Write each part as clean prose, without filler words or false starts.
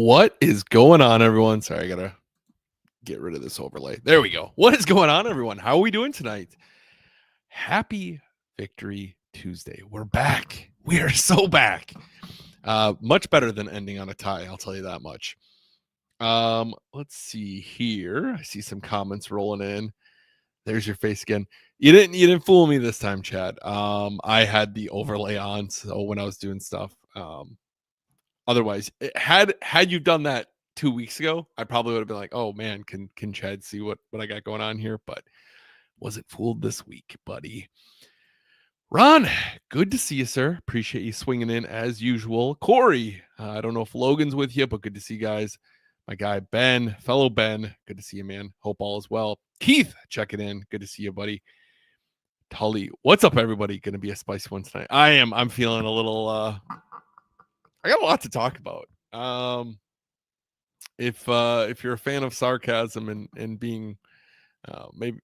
What is going on, everyone? Sorry, I gotta get rid of this overlay. There we go. What is going on, everyone? How are we doing tonight? Happy Victory Tuesday. We're back. We are so back. Much better than ending on a tie, I'll tell you that much. Let's see here. I see some comments rolling in. There's your face again. You didn't fool me this time, Chad. I had the overlay on, so when I was doing stuff. Otherwise, had you done that 2 weeks ago, I probably would have been like, "Oh man, can Chad see what I got going on here?" But wasn't fooled this week, buddy. Ron, good to see you, sir. Appreciate you swinging in as usual. Corey, I don't know if Logan's with you, but good to see you guys. My guy Ben, fellow Ben, good to see you, man. Hope all is well. Keith, checking in. Good to see you, buddy. Tully, what's up, everybody? Going to be a spicy one tonight. I'm feeling a little. I got a lot to talk about. If you're a fan of sarcasm and being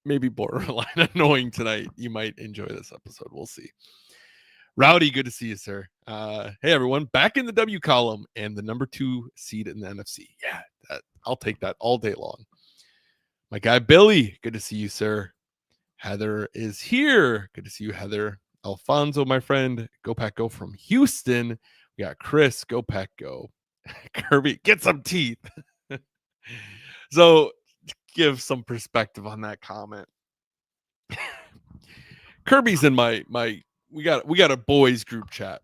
maybe borderline annoying tonight, you might enjoy this episode. We'll see. Rowdy, good to see you, sir. Hey everyone, back in the W column and the number 2 seed in the NFC. Yeah, I'll take that all day long. My guy Billy, good to see you, sir. Heather is here. Good to see you, Heather. Alfonso, my friend, go Pack Go from Houston. We got Chris, go Pack Go. Kirby, get some teeth. So give some perspective on that comment. Kirby's in my we got a boys group chat,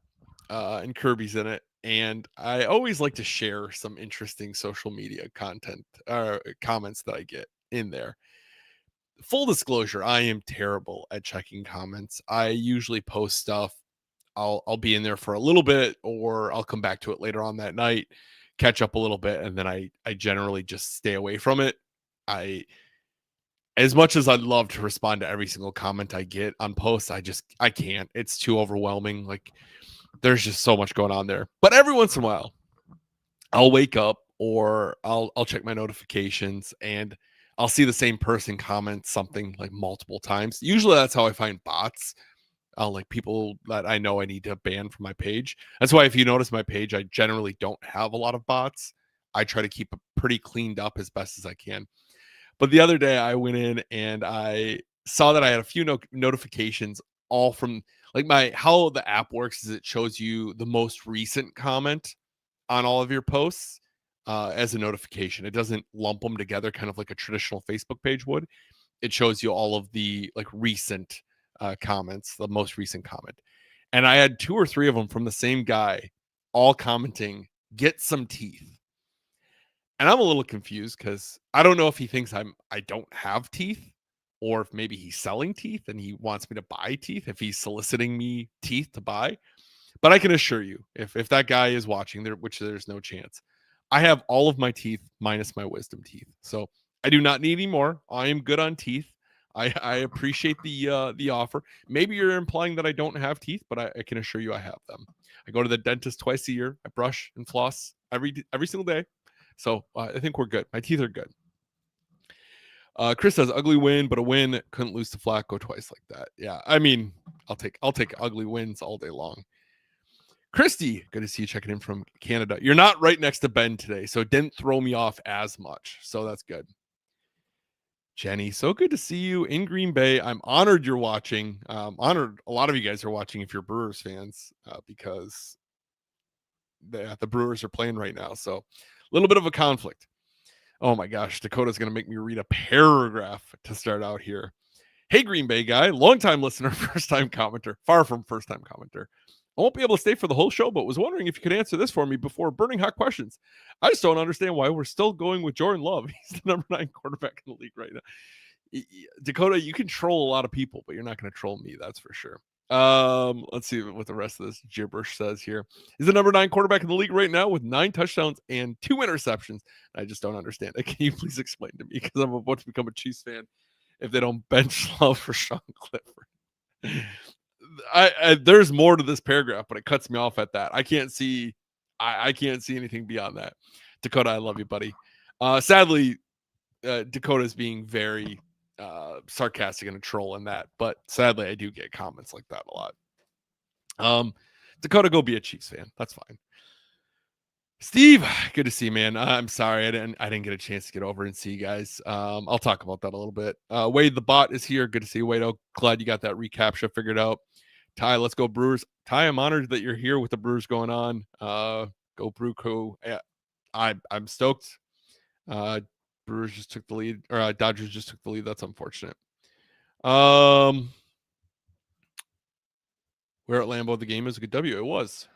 and Kirby's in it, and I always like to share some interesting social media content or comments that I get in there. Full disclosure, I am terrible at checking comments. I usually post stuff. I'll be in there for a little bit, or I'll come back to it later on that night, catch up a little bit, and then I generally just stay away from it. As much as I'd love to respond to every single comment I get on posts, I can't. It's too overwhelming. Like there's just so much going on there. But every once in a while, I'll wake up or I'll check my notifications and I'll see the same person comment something like multiple times. Usually that's how I find bots. Like people that I know I need to ban from my page. That's why if you notice my page, I generally don't have a lot of bots. I try to keep it pretty cleaned up as best as I can. But the other day I went in and I saw that I had a few notifications all from like how the app works is it shows you the most recent comment on all of your posts as a notification. It doesn't lump them together kind of like a traditional Facebook page would. It shows you all of the like recent comments, the most recent comment. And I had 2 or 3 of them from the same guy all commenting, get some teeth. And I'm a little confused because I don't know if he thinks I don't have teeth or if maybe he's selling teeth and he wants me to buy teeth, if he's soliciting me teeth to buy. But I can assure you, if that guy is watching there, which there's no chance, I have all of my teeth minus my wisdom teeth. So I do not need any more. I am good on teeth. I appreciate the offer. Maybe you're implying that I don't have teeth, but I can assure you I have them. I go to the dentist twice a year. I brush and floss every single day. So I think we're good. My teeth are good. Chris says ugly win, but a win. Couldn't lose to Flacco twice like that. Yeah, I mean, I'll take ugly wins all day long. Christy, good to see you checking in from Canada. You're not right next to Ben today, so it didn't throw me off as much. So that's good. Jenny, so good to see you in Green Bay. I'm honored you're watching. Honored a lot of you guys are watching if you're Brewers fans because the Brewers are playing right now. So a little bit of a conflict. Oh my gosh, Dakota's going to make me read a paragraph to start out here. Hey, Green Bay guy, longtime listener, first-time commenter, far from first-time commenter. I won't be able to stay for the whole show, but was wondering if you could answer this for me before burning hot questions. I just don't understand why we're still going with Jordan Love. He's the number 9 quarterback in the league right now. Dakota, you can troll a lot of people, but you're not going to troll me, that's for sure. Let's see what the rest of this gibberish says here. He's the number 9 quarterback in the league right now with 9 touchdowns and 2 interceptions. I just don't understand it. Can you please explain to me? Because I'm about to become a Chiefs fan if they don't bench Love for Sean Clifford. There's more to this paragraph, but it cuts me off at that. I can't see anything beyond that. Dakota, I love you, buddy. Sadly, Dakota's being very sarcastic and a troll in that, but sadly I do get comments like that a lot. Dakota, go be a Chiefs fan. That's fine. Steve, good to see you, man. I'm sorry I didn't get a chance to get over and see you guys. I'll talk about that a little bit. Wade the bot is here. Good to see you, Wade. Glad you got that recaptcha figured out. Ty, let's go Brewers. Ty, I'm honored that you're here with the Brewers going on. Go Brew Co. Yeah, I'm stoked. Brewers just took the lead, or Dodgers just took the lead. That's unfortunate. Where at Lambeau the game is a good W. It was.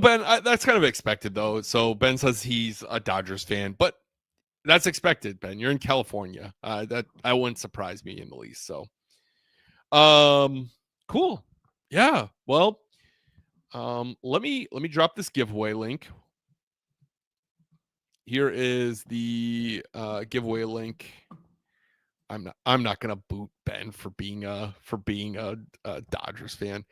Ben, that's kind of expected though. So Ben says he's a Dodgers fan, but that's expected, Ben. You're in California. That wouldn't surprise me in the least. So, cool. Yeah. Well, let me drop this giveaway link. Here is the giveaway link. I'm not gonna boot Ben for being a Dodgers fan.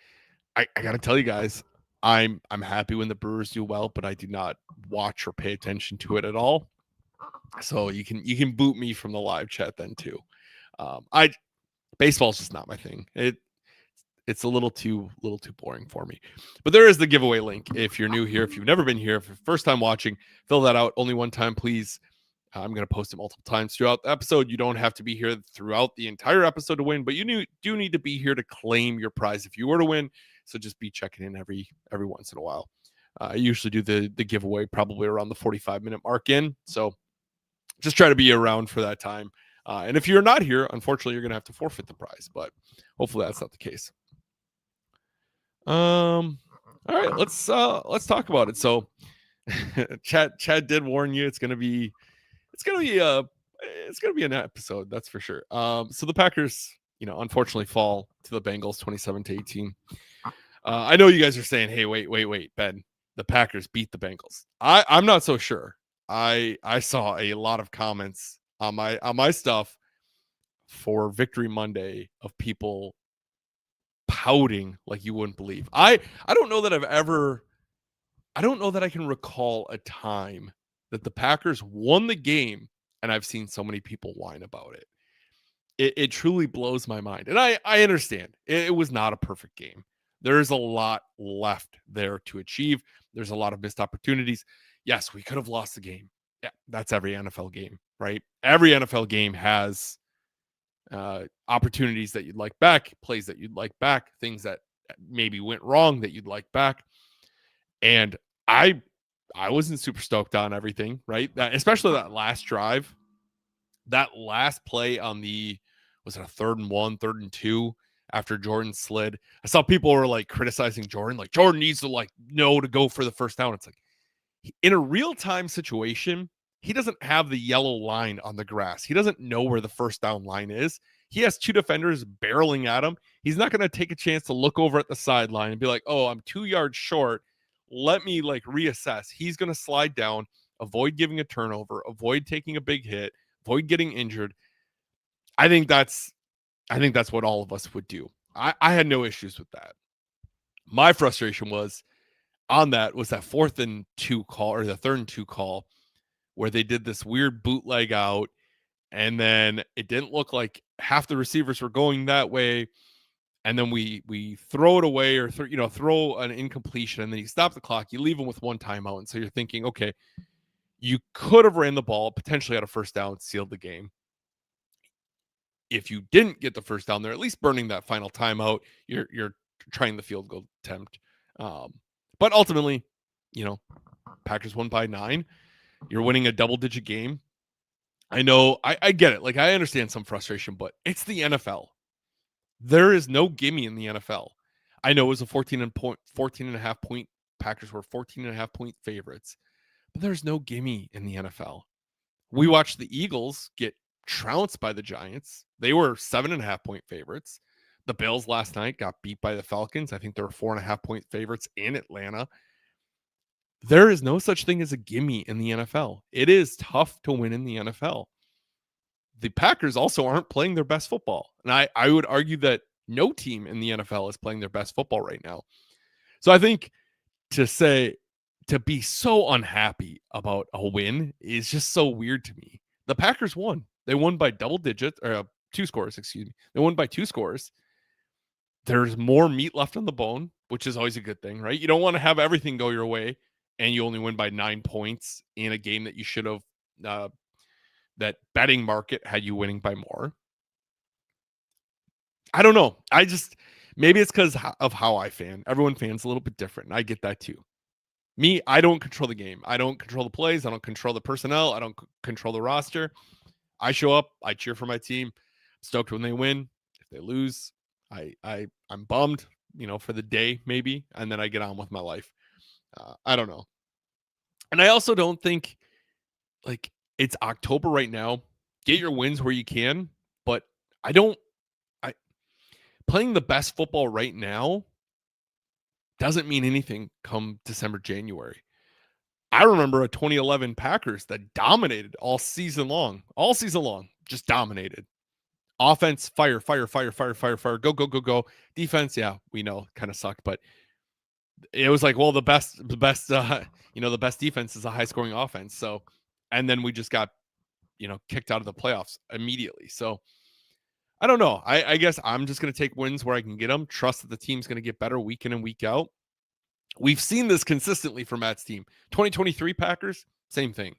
I gotta tell you guys, I'm happy when the Brewers do well, but I do not watch or pay attention to it at all. So you can boot me from the live chat then too. Baseball's just not my thing. It's a little too boring for me. But there is the giveaway link. If you're new here, if you've never been here, if you're first time watching, fill that out only one time, please. I'm going to post it multiple times throughout the episode. You don't have to be here throughout the entire episode to win, but you do need to be here to claim your prize if you were to win. So just be checking in every once in a while. I usually do the giveaway probably around the 45-minute mark in. So just try to be around for that time. And if you're not here, unfortunately, you're going to have to forfeit the prize, but hopefully that's not the case. All right, let's talk about it. So Chad did warn you it's gonna be an episode, that's for sure. So the Packers, unfortunately fall to the Bengals 27-18. I know you guys are saying, hey, wait, Ben, the Packers beat the Bengals. I'm not so sure. I saw a lot of comments on my stuff for Victory Monday of people pouting like you wouldn't believe. I don't know that I don't know that I can recall a time that the Packers won the game and I've seen so many people whine about it. It truly blows my mind. And I understand it was not a perfect game. There's a lot left there to achieve. There's a lot of missed opportunities. Yes, we could have lost the game. Yeah, that's every NFL game, right? Every NFL game has opportunities that you'd like back, plays that you'd like back, things that maybe went wrong that you'd like back. And I wasn't super stoked on everything, right? Especially that last drive, that last play on was it a 3rd and 1, 3rd and 2 after Jordan slid. I saw people were like criticizing Jordan, like Jordan needs to know to go for the first down. It's like in a real-time situation, he doesn't have the yellow line on the grass. He doesn't know where the first down line is. He has 2 defenders barreling at him. He's not going to take a chance to look over at the sideline and be like, oh, I'm 2 yards short. Let me reassess. He's going to slide down, avoid giving a turnover, avoid taking a big hit, avoid getting injured. I think that's what all of us would do. I had no issues with that. My frustration was that 4th and 2 call, or the 3rd and 2 call, where they did this weird bootleg out, and then it didn't look like half the receivers were going that way. And then we throw it away or throw an incompletion, and then you stop the clock. You leave them with 1 timeout, and so you're thinking, okay, you could have ran the ball, potentially had a first down, sealed the game. If you didn't get the first down, they're at least burning that final timeout. You're trying the field goal attempt, but ultimately, Packers won by 9. You're winning a double-digit game. I know, I get it. I understand some frustration, but it's the NFL. There is no gimme in the NFL. I know it was a 14.5 point. Packers were 14.5 point favorites, but there's no gimme in the NFL. We watched the Eagles get trounced by the Giants. They were 7.5 point favorites. The Bills last night got beat by the Falcons. I think they were 4.5 point favorites in Atlanta. There is no such thing as a gimme in the NFL. It is tough to win in the NFL. The Packers also aren't playing their best football. And I would argue that no team in the NFL is playing their best football right now. So I think to be so unhappy about a win is just so weird to me. The Packers won. They won by double digits, or 2 scores, excuse me. They won by 2 scores. there's more meat left on the bone, which is always a good thing, right? You don't want to have everything go your way and you only win by 9 points in a game that you should have uh, that betting market had you winning by more. I don't know. Maybe it's because of how I fan. Everyone fans a little bit different. And I get that too. Me, I don't control the game. I don't control the plays. I don't control the personnel. I don't control the roster. I show up. I cheer for my team. Stoked when they win. If they lose, I'm bummed, for the day maybe, and then I get on with my life. I don't know. And I also don't think like it's October right now. Get your wins where you can, but I don't. I playing the best football right now doesn't mean anything come December, January. I remember a 2011 Packers that dominated all season long, just dominated. Offense, fire, fire, fire, fire, fire, fire, go, go, go, go. Defense, yeah, we know, kind of sucked, but it was like, well, the best, the best defense is a high scoring offense. So, and then we just got, kicked out of the playoffs immediately. So I don't know. I guess I'm just going to take wins where I can get them. Trust that the team's going to get better week in and week out. We've seen this consistently for Matt's team. 2023 Packers, same thing.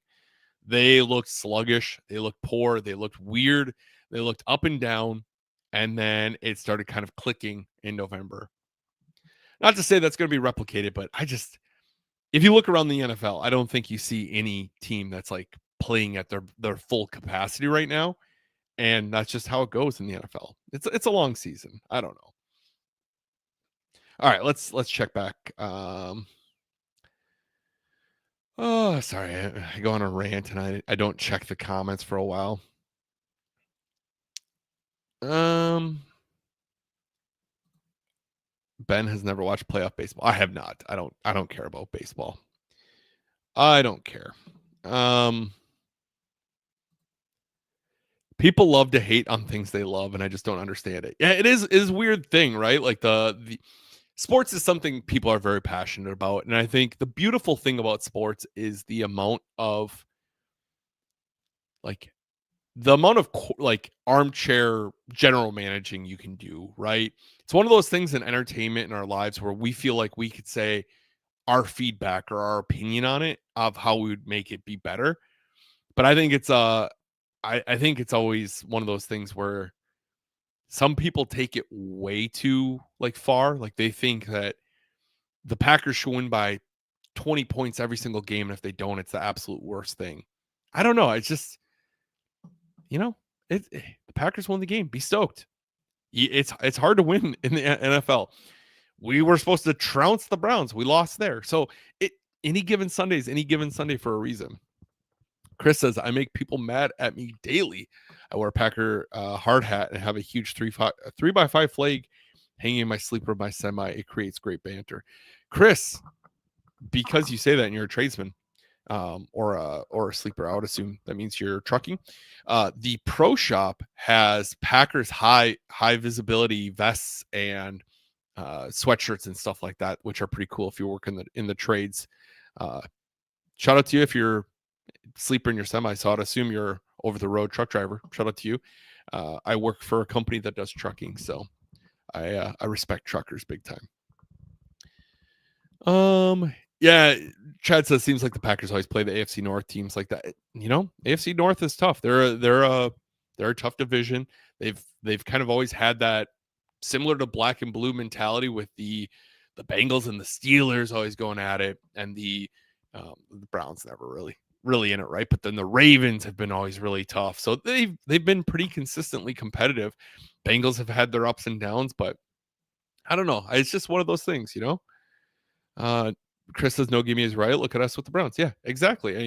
They looked sluggish. They looked poor. They looked weird. They looked up and down. And then it started kind of clicking in November. Not to say that's going to be replicated, but if you look around the NFL, I don't think you see any team that's like playing at their full capacity right now. And that's just how it goes in the NFL. It's a long season. I don't know. All right, let's check back. Oh, sorry. I go on a rant and I don't check the comments for a while. Ben has never watched playoff baseball. I have not. I don't care about baseball. I don't care. People love to hate on things they love, and I just don't understand it. Yeah, it is a weird thing, right? Like the sports is something people are very passionate about, and I think the beautiful thing about sports is the amount of armchair general managing you can do, right? It's one of those things in entertainment in our lives where we feel like we could say our feedback or our opinion on it of how we would make it be better. But I think I think it's always one of those things where some people take it way too far. Like they think that the Packers should win by 20 points every single game, and if they don't, it's the absolute worst thing. I don't know. It's just, the Packers won the game. Be stoked. It's hard to win in the NFL. We were supposed to trounce the Browns. We lost there. So any given Sunday is any given Sunday for a reason. Chris says, I make people mad at me daily. I wear a Packer hard hat and have a huge 3x5 flag hanging in my sleeper of my semi. It creates great banter. Chris, because you say that and you're a tradesman or a sleeper, I would assume that means you're trucking. The Pro Shop has Packers high visibility vests and sweatshirts and stuff like that, which are pretty cool if you work in the trades. Shout out to you if you're sleeper in your semi. So I'd assume you're over the road truck driver. Shout out to you. I work for a company that does trucking, so I respect truckers big time. Yeah, Chad says seems like the Packers always play the AFC North teams like that. AFC North is tough. They're a tough division. They've kind of always had that similar to black and blue mentality with the Bengals and the Steelers always going at it, and the Browns never really in it, right? But then the Ravens have been always really tough. So they've been pretty consistently competitive. Bengals have had their ups and downs, but I don't know. It's just one of those things, Chris says no gimme is right. Look at us with the Browns. Yeah, exactly. And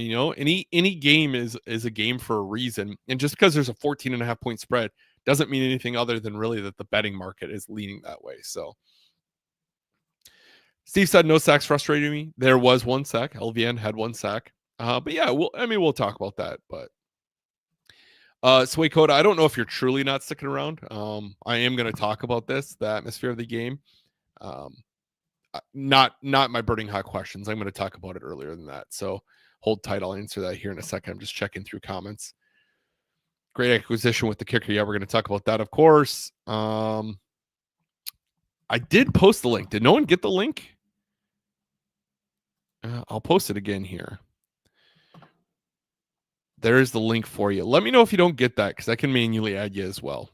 any game is a game for a reason. And just because there's a 14.5 point spread doesn't mean anything other than really that the betting market is leaning that way. So Steve said no sacks frustrated me. There was one sack. LVN had one sack. But yeah, we'll talk about that. But Sway Coda, I don't know if you're truly not sticking around. I am going to talk about this, the atmosphere of the game. Not my burning hot questions. I'm going to talk about it earlier than that. So hold tight. I'll answer that here in a second. I'm just checking through comments. Great acquisition with the kicker. Yeah, we're going to talk about that, of course. I did post the link. Did no one get the link? I'll post it again here. There's the link for you. Let me know if you don't get that because I can manually add you as well.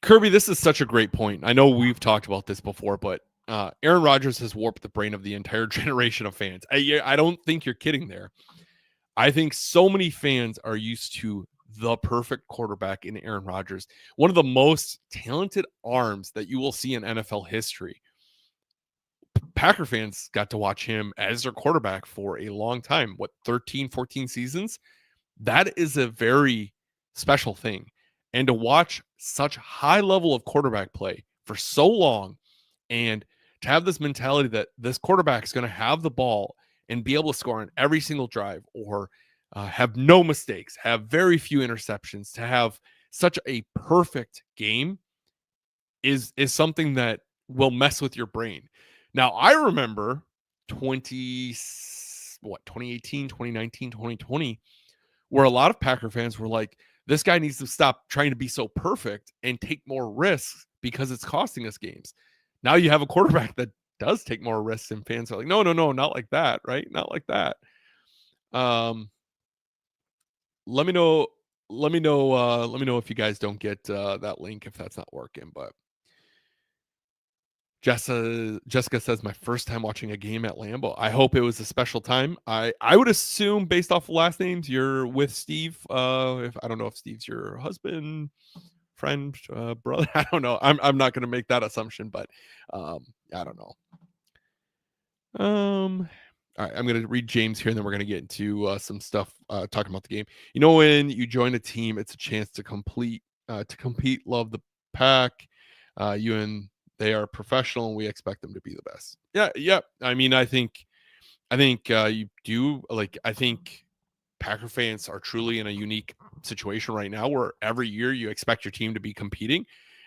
Kirby, this is such a great point. I know we've talked about this before, but Aaron Rodgers has warped the brain of the entire generation of fans. I don't think you're kidding there. I think so many fans are used to the perfect quarterback in Aaron Rodgers, one of the most talented arms that you will see in NFL history. Packer fans got to watch him as their quarterback for a long time. What, 13, 14 seasons? That is a very special thing. And to watch such high level of quarterback play for so long and to have this mentality that this quarterback is going to have the ball and be able to score on every single drive or have no mistakes, have very few interceptions, to have such a perfect game is something that will mess with your brain. Now, I remember 2018, 2019, 2020, where a lot of Packer fans were like, this guy needs to stop trying to be so perfect and take more risks because it's costing us games. Now you have a quarterback that does take more risks, and fans are like, no, not like that, right? Not like that. Let me know. Let me know. Let me know if you guys don't get that link if that's not working. But Jessica says my first time watching a game at Lambeau. I hope it was a special time. I would assume based off of last names you're with Steve. If I don't know if Steve's your husband, friend, brother. I don't know. I'm not going to make that assumption, but I don't know. All right, I'm going to read James here, and then we're going to get into some stuff talking about the game. You know, when you join a team, it's a chance to compete, love the pack. You and they are professional, and we expect them to be the best. Yeah. I mean, I think you do. Like, I think Packer fans are truly in a unique situation right now, where every year you expect your team to be competing,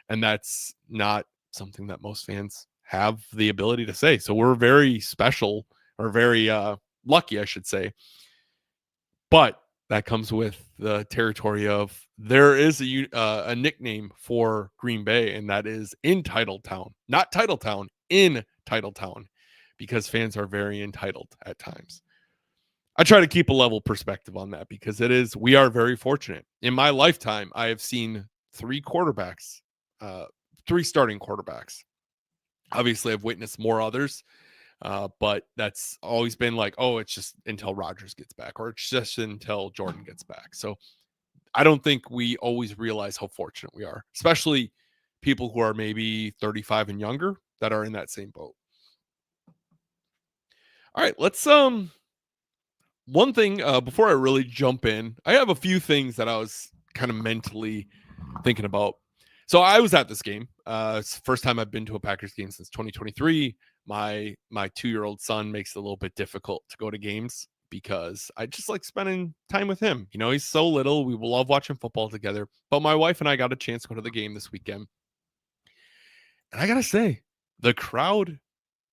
and that's not something that most fans have the ability to say. So we're very special, or very lucky, I should say. But that comes with the territory of there is a nickname for Green Bay, and that is in Titletown, not Titletown, in Titletown, because fans are very entitled at times. I try to keep a level perspective on that because we are very fortunate. In my lifetime, I have seen three starting quarterbacks. Obviously, I've witnessed more others, but that's always been like, oh, it's just until Rodgers gets back, or it's just until Jordan gets back. So I don't think we always realize how fortunate we are, especially people who are maybe 35 and younger that are in that same boat. All right, let's one thing before I really jump in, I have a few things that I was kind of mentally thinking about. So I was at this game. It's the first time I've been to a Packers game since 2023. My 2-year-old son makes it a little bit difficult to go to games because I just like spending time with him. You know, he's so little. We love watching football together. But my wife and I got a chance to go to the game this weekend. And I got to say, the crowd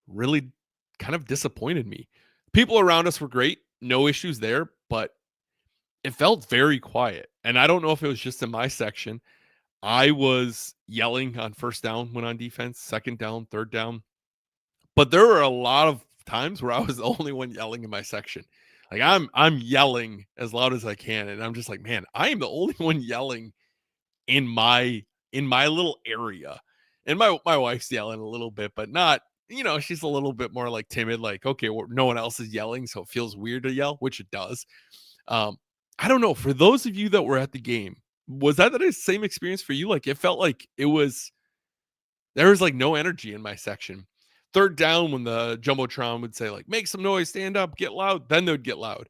really kind of disappointed me. People around us were great. No issues there, but it felt very quiet. And I don't know if it was just in my section. I was yelling on first down when on defense, second down, third down. But there were a lot of times where I was the only one yelling in my section. Like I'm yelling as loud as I can. And I'm just like, man, I am the only one yelling in my little area. And my wife's yelling a little bit, but not, she's a little bit more like timid, like, okay, well, no one else is yelling, so it feels weird to yell, which it does. I don't know. For those of you that were at the game, was that the same experience for you? Like, it felt like there was like no energy in my section. Third down, when the Jumbotron would say, like, make some noise, stand up, get loud, then they'd get loud.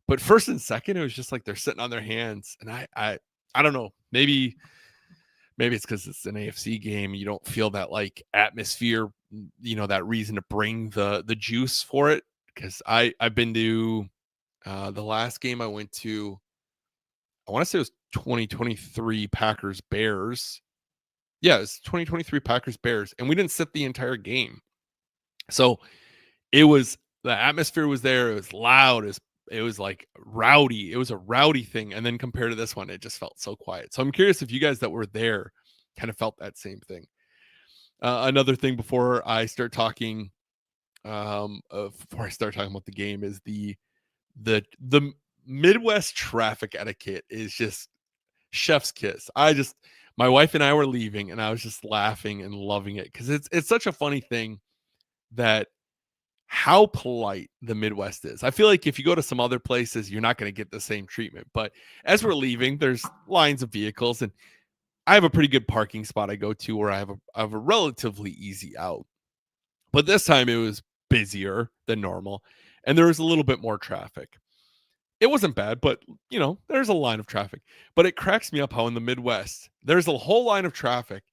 But first and second, it was just like they're sitting on their hands. And I don't know. Maybe it's because it's an AFC game. You don't feel that like atmosphere, that reason to bring the juice for it. Because I've been to the last game I went to, I want to say it was 2023 Packers Bears. Yeah, it's 2023 Packers Bears, and we didn't sit the entire game. So the atmosphere was there. It was loud. It was like rowdy. It was a rowdy thing. And then compared to this one, it just felt so quiet. So I'm curious if you guys that were there kind of felt that same thing. Another thing before I start talking, before I start talking about the game, is the Midwest traffic etiquette is just chef's kiss. My wife and I were leaving, and I was just laughing and loving it because it's such a funny thing that how polite the Midwest is. I feel like if you go to some other places, you're not going to get the same treatment. But as we're leaving, there's lines of vehicles, and I have a pretty good parking spot I go to where I have a relatively easy out. But this time it was busier than normal, and there was a little bit more traffic. It wasn't bad, but there's a line of traffic. But it cracks me up how in the Midwest, there's a whole line of traffic,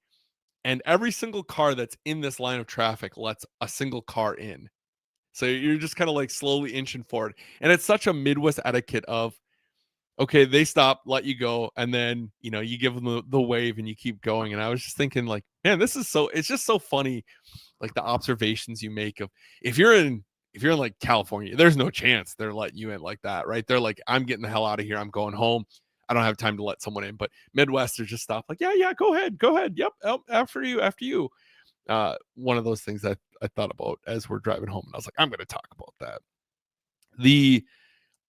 and every single car that's in this line of traffic lets a single car in. So you're just kind of like slowly inching forward. And it's such a Midwest etiquette of, okay, they stop, let you go, and then, you give them the wave and you keep going. And I was just thinking, like, man, it's just so funny, like the observations you make of if you're in like California, there's no chance they're letting you in like that, right? They're like, I'm getting the hell out of here. I'm going home. I don't have time to let someone in. But Midwesters just stop, like, yeah, go ahead. Yep, after you. One of those things that I thought about as we're driving home, and I was like, I'm going to talk about that. The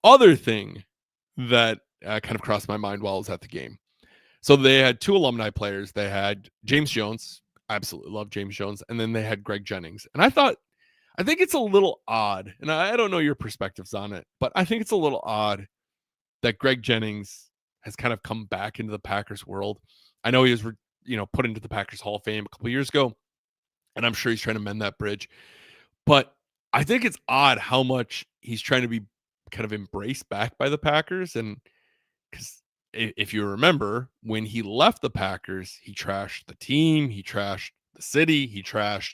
other thing that kind of crossed my mind while I was at the game. So they had two alumni players. They had James Jones. I absolutely love James Jones. And then they had Greg Jennings. And I think it's a little odd, and I don't know your perspectives on it, but I think it's a little odd that Greg Jennings has kind of come back into the Packers world. I know he was, put into the Packers Hall of Fame a couple years ago, and I'm sure he's trying to mend that bridge. But I think it's odd how much he's trying to be kind of embraced back by the Packers. And because if you remember, when he left the Packers, he trashed the team, he trashed the city, he trashed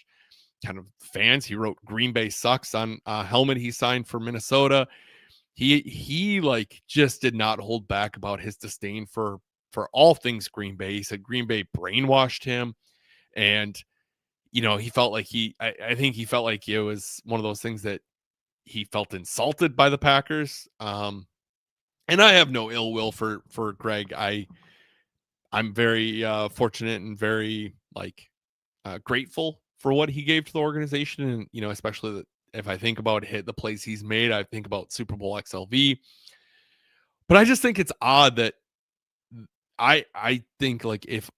kind of fans. He wrote "Green Bay sucks" on a helmet he signed for Minnesota. He like just did not hold back about his disdain for all things Green Bay. He said Green Bay brainwashed him, and he felt like I think he felt like it was one of those things that he felt insulted by the Packers. And I have no ill will for Greg. I'm very fortunate and very grateful for what he gave to the organization, and especially if I think about the plays he's made, I think about Super Bowl XLV. But I just think it's odd that I think, like, if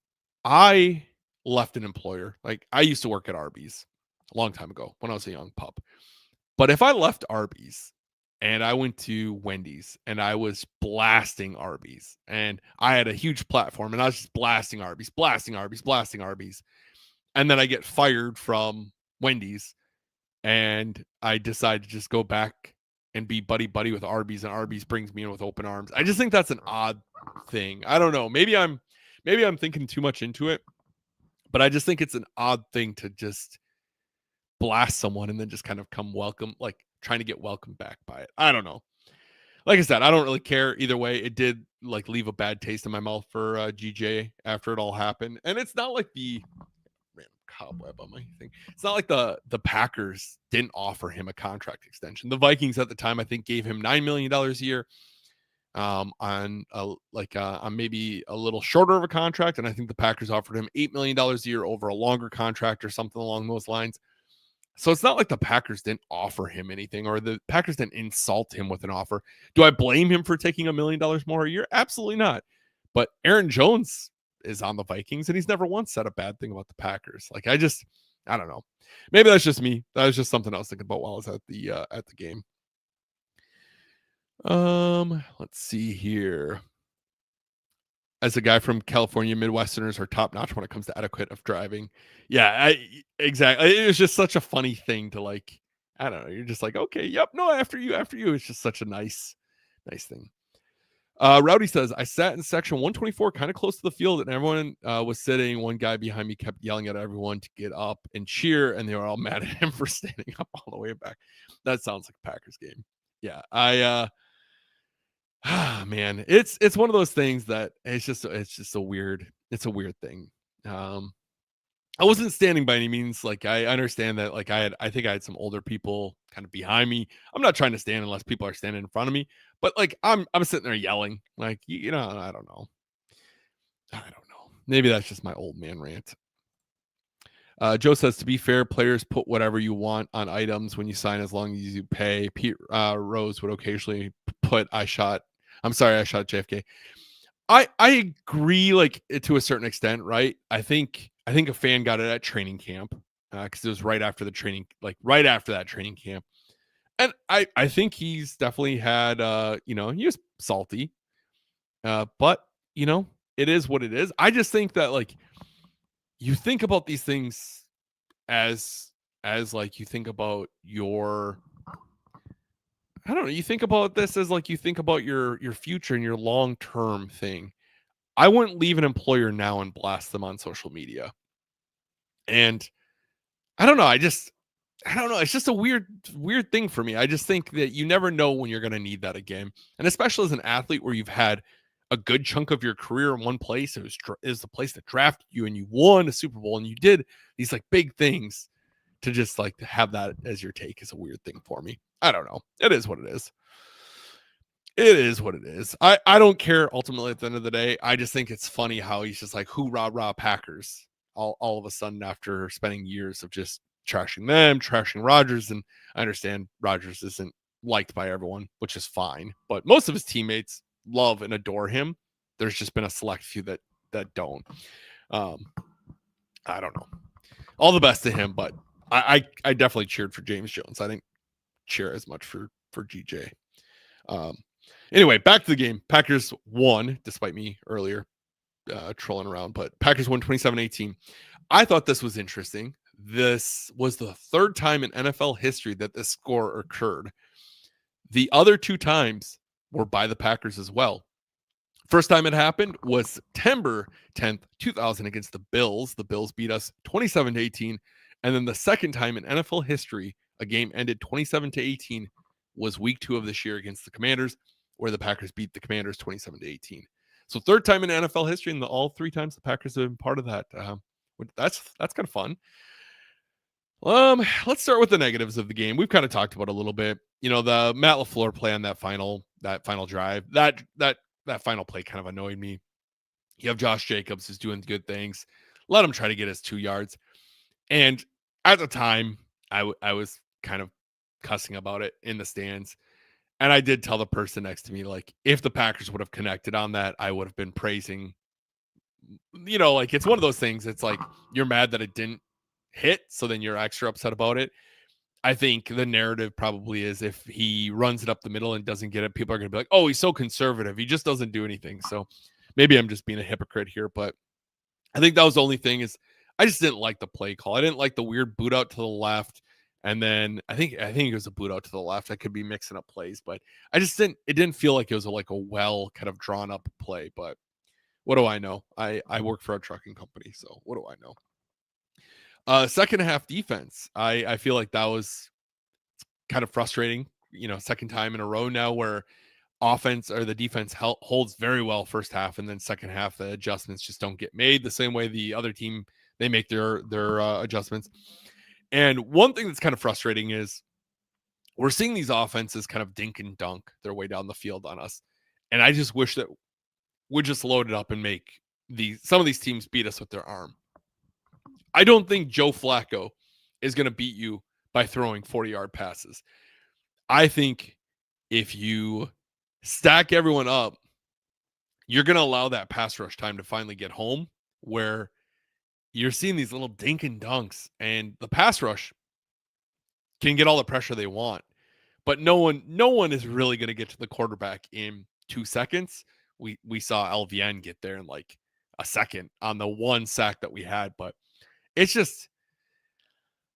I left an employer, like I used to work at Arby's a long time ago when I was a young pup. But if I left Arby's and I went to Wendy's and I was blasting Arby's, and I had a huge platform and I was just blasting Arby's, and then I get fired from Wendy's and I decide to just go back and be buddy with Arby's, and Arby's brings me in with open arms. I just think that's an odd thing. I don't know. Maybe I'm thinking too much into it, but I just think it's an odd thing to just blast someone and then just kind of come welcome, like trying to get welcomed back by it. I don't know. Like I said, I don't really care either way. It did like leave a bad taste in my mouth for GJ after it all happened. And it's not like the random cobweb on my thing. It's not like the Packers didn't offer him a contract extension. The Vikings at the time, I think, gave him $9 million a year on maybe a little shorter of a contract. And I think the Packers offered him $8 million a year over a longer contract or something along those lines. So it's not like the Packers didn't offer him anything, or the Packers didn't insult him with an offer. Do I blame him for taking $1 million more a year? Absolutely not. But Aaron Jones is on the Vikings, and he's never once said a bad thing about the Packers. Like, I don't know. Maybe that's just me. That was just something I was thinking about while I was at the game. Let's see here. As a guy from California, Midwesterners are top notch when it comes to etiquette of driving. Yeah, exactly. It was just such a funny thing to, like, I don't know. You're just like, okay, yep, no, after you. It's just such a nice thing. Rowdy says, I sat in section 124, kind of close to the field, and everyone was sitting. One guy behind me kept yelling at everyone to get up and cheer, and they were all mad at him for standing up all the way back. That sounds like a Packers game. Yeah, man, it's one of those things that it's just a weird thing. I wasn't standing by any means. Like, I understand that, like, I think I had some older people kind of behind me. I'm not trying to stand unless people are standing in front of me, but like I'm sitting there yelling, like, I don't know. Maybe that's just my old man rant. Joe says, to be fair, players put whatever you want on items when you sign as long as you pay. Pete Rose would occasionally put, I shot JFK. I agree, like, to a certain extent, right? I think a fan got it at training camp because it was right after that training camp. And I think he's definitely had, he was salty. But, it is what it is. I just think that, like, you think about these things as like you think about your I don't know, you think about this as like you think about your future and your long-term thing. I wouldn't leave an employer now and blast them on social media. And I don't know, I don't know, it's just a weird thing for me. I just think that you never know when you're going to need that again. And especially as an athlete where you've had a good chunk of your career in one place, it was the place that drafted you and you won a Super Bowl and you did these like big things. To just like have that as your take is a weird thing for me. I don't know. It is what it is. It is what it is. I don't care ultimately at the end of the day. I just think it's funny how he's just like, hoorah, rah, Packers, all of a sudden after spending years of just trashing them, trashing Rodgers. And I understand Rodgers isn't liked by everyone, which is fine. But most of his teammates love and adore him. There's just been a select few that don't. I don't know. All the best to him, but I definitely cheered for James Jones. I didn't cheer as much for GJ. Anyway, back to the game. Packers won, despite me earlier trolling around, but Packers won 27-18. I thought this was interesting. This was the third time in NFL history that this score occurred. The other two times were by the Packers as well. First time it happened was September 10th, 2000 against the Bills. The Bills beat us 27-18. And then the second time in NFL history, a game ended 27-18 was week 2 of this year against the Commanders, where the Packers beat the Commanders 27-18. So third time in NFL history, and all three times the Packers have been part of that. That's kind of fun. Let's start with the negatives of the game. We've kind of talked about it a little bit. The Matt LaFleur play on that final drive, that final play kind of annoyed me. You have Josh Jacobs who's doing good things. Let him try to get his 2 yards. And at the time, I was kind of cussing about it in the stands. And I did tell the person next to me, like, if the Packers would have connected on that, I would have been praising. Like, it's one of those things. It's like you're mad that it didn't hit, so then you're extra upset about it. I think the narrative probably is if he runs it up the middle and doesn't get it, people are going to be like, oh, he's so conservative. He just doesn't do anything. So maybe I'm just being a hypocrite here, but I think that was the only thing is I just didn't like the play call. I didn't like the weird boot out to the left. And then I think it was a boot out to the left. I could be mixing up plays, but it didn't feel like it was like a well kind of drawn up play, but what do I know? I work for a trucking company. So what do I know? Second half defense. I feel like that was kind of frustrating, second time in a row now where offense or the defense holds very well first half, and then second half the adjustments just don't get made the same way the other team they make their adjustments. And one thing that's kind of frustrating is we're seeing these offenses kind of dink and dunk their way down the field on us, and I just wish that we'd just load it up and make some of these teams beat us with their arm. I don't think Joe Flacco is going to beat you by throwing 40-yard passes. I think if you stack everyone up, you're going to allow that pass rush time to finally get home, where you're seeing these little dink and dunks, and the pass rush can get all the pressure they want, but no one is really going to get to the quarterback in 2 seconds. We saw LVN get there in like a second on the one sack that we had, but it's just,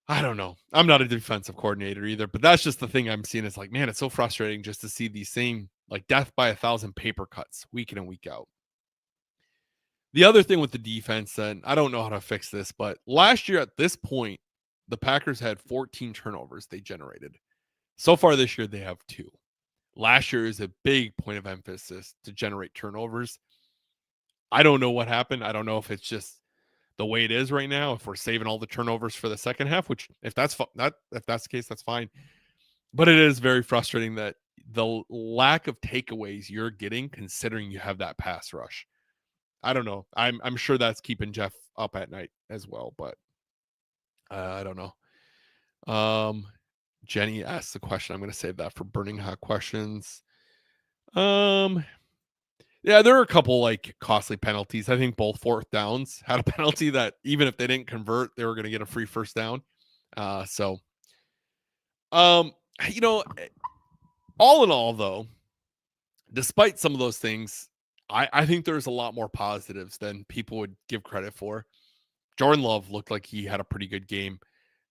I don't know. I'm not a defensive coordinator either, but that's just the thing I'm seeing. It's like, man, it's so frustrating just to see these same like death by 1,000 paper cuts week in and week out. The other thing with the defense, and I don't know how to fix this, but last year at this point, the Packers had 14 turnovers they generated. So far this year, they have 2. Last year is a big point of emphasis to generate turnovers. I don't know what happened. I don't know if it's just the way it is right now, if we're saving all the turnovers for the second half, which if that's the case, that's fine. But it is very frustrating that the lack of takeaways you're getting, considering you have that pass rush. I don't know. I'm sure that's keeping Jeff up at night as well, but I don't know. Jenny asked the question. I'm going to save that for burning hot questions. Um, yeah, there are a couple like costly penalties. I think both fourth downs had a penalty that even if they didn't convert, they were going to get a free first down. So, um, you know, all in all, though, despite some of those things, I think there's a lot more positives than people would give credit for. Jordan Love looked like he had a pretty good game.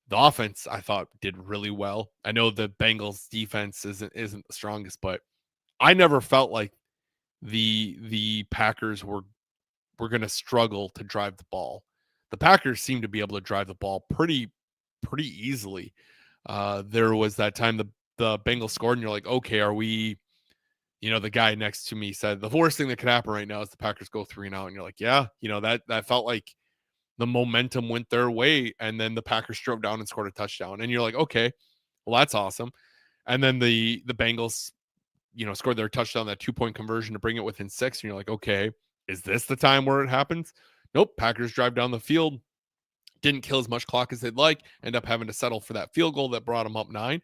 The offense, I thought, did really well. I know the Bengals defense isn't the strongest, but I never felt like the Packers were going to struggle to drive the ball. The Packers seemed to be able to drive the ball pretty easily. There was that time the Bengals scored, and you're like, okay, are we? You know, the guy next to me said the worst thing that could happen right now is the Packers go 3-0, and you're like, yeah, you know that felt like the momentum went their way, and then the Packers drove down and scored a touchdown, and you're like, okay, well that's awesome. And then the Bengals, scored their touchdown, that 2-point conversion to bring it within 6, and you're like, okay, is this the time where it happens? Nope. Packers drive down the field, didn't kill as much clock as they'd like, end up having to settle for that field goal that brought them up 9.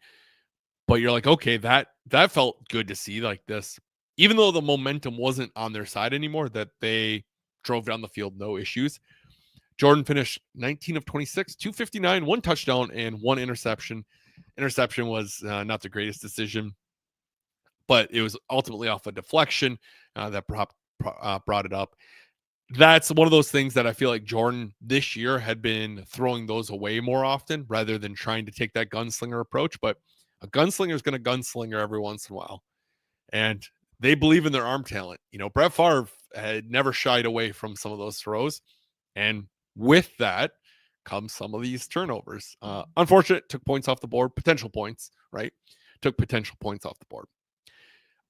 But you're like, okay, that felt good to see, like this, even though the momentum wasn't on their side anymore, that they drove down the field, no issues. Jordan finished 19 of 26, 259, 1 touchdown, and 1 interception. Interception was not the greatest decision, but it was ultimately off a deflection that brought it up. That's one of those things that I feel like Jordan this year had been throwing those away more often rather than trying to take that gunslinger approach. But a gunslinger is going to gunslinger every once in a while. And they believe in their arm talent. Brett Favre had never shied away from some of those throws. And with that comes some of these turnovers. Unfortunate, took points off the board, potential points, right? Took potential points off the board.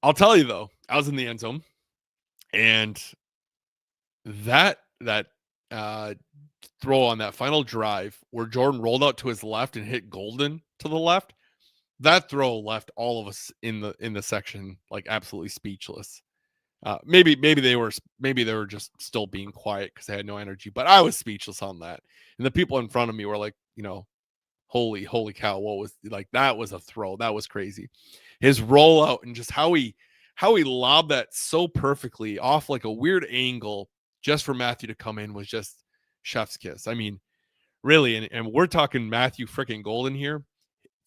I'll tell you though, I was in the end zone, and that throw on that final drive where Jordan rolled out to his left and hit Golden to the left, that throw left all of us in the section like absolutely speechless. Maybe they were just still being quiet because they had no energy, but I was speechless on that. And the people in front of me were like, holy cow, what was like, that was a throw. That was crazy. His rollout and just how he lobbed that so perfectly off like a weird angle just for Matthew to come in was just chef's kiss. I mean, really, and we're talking Matthew freaking Golden here.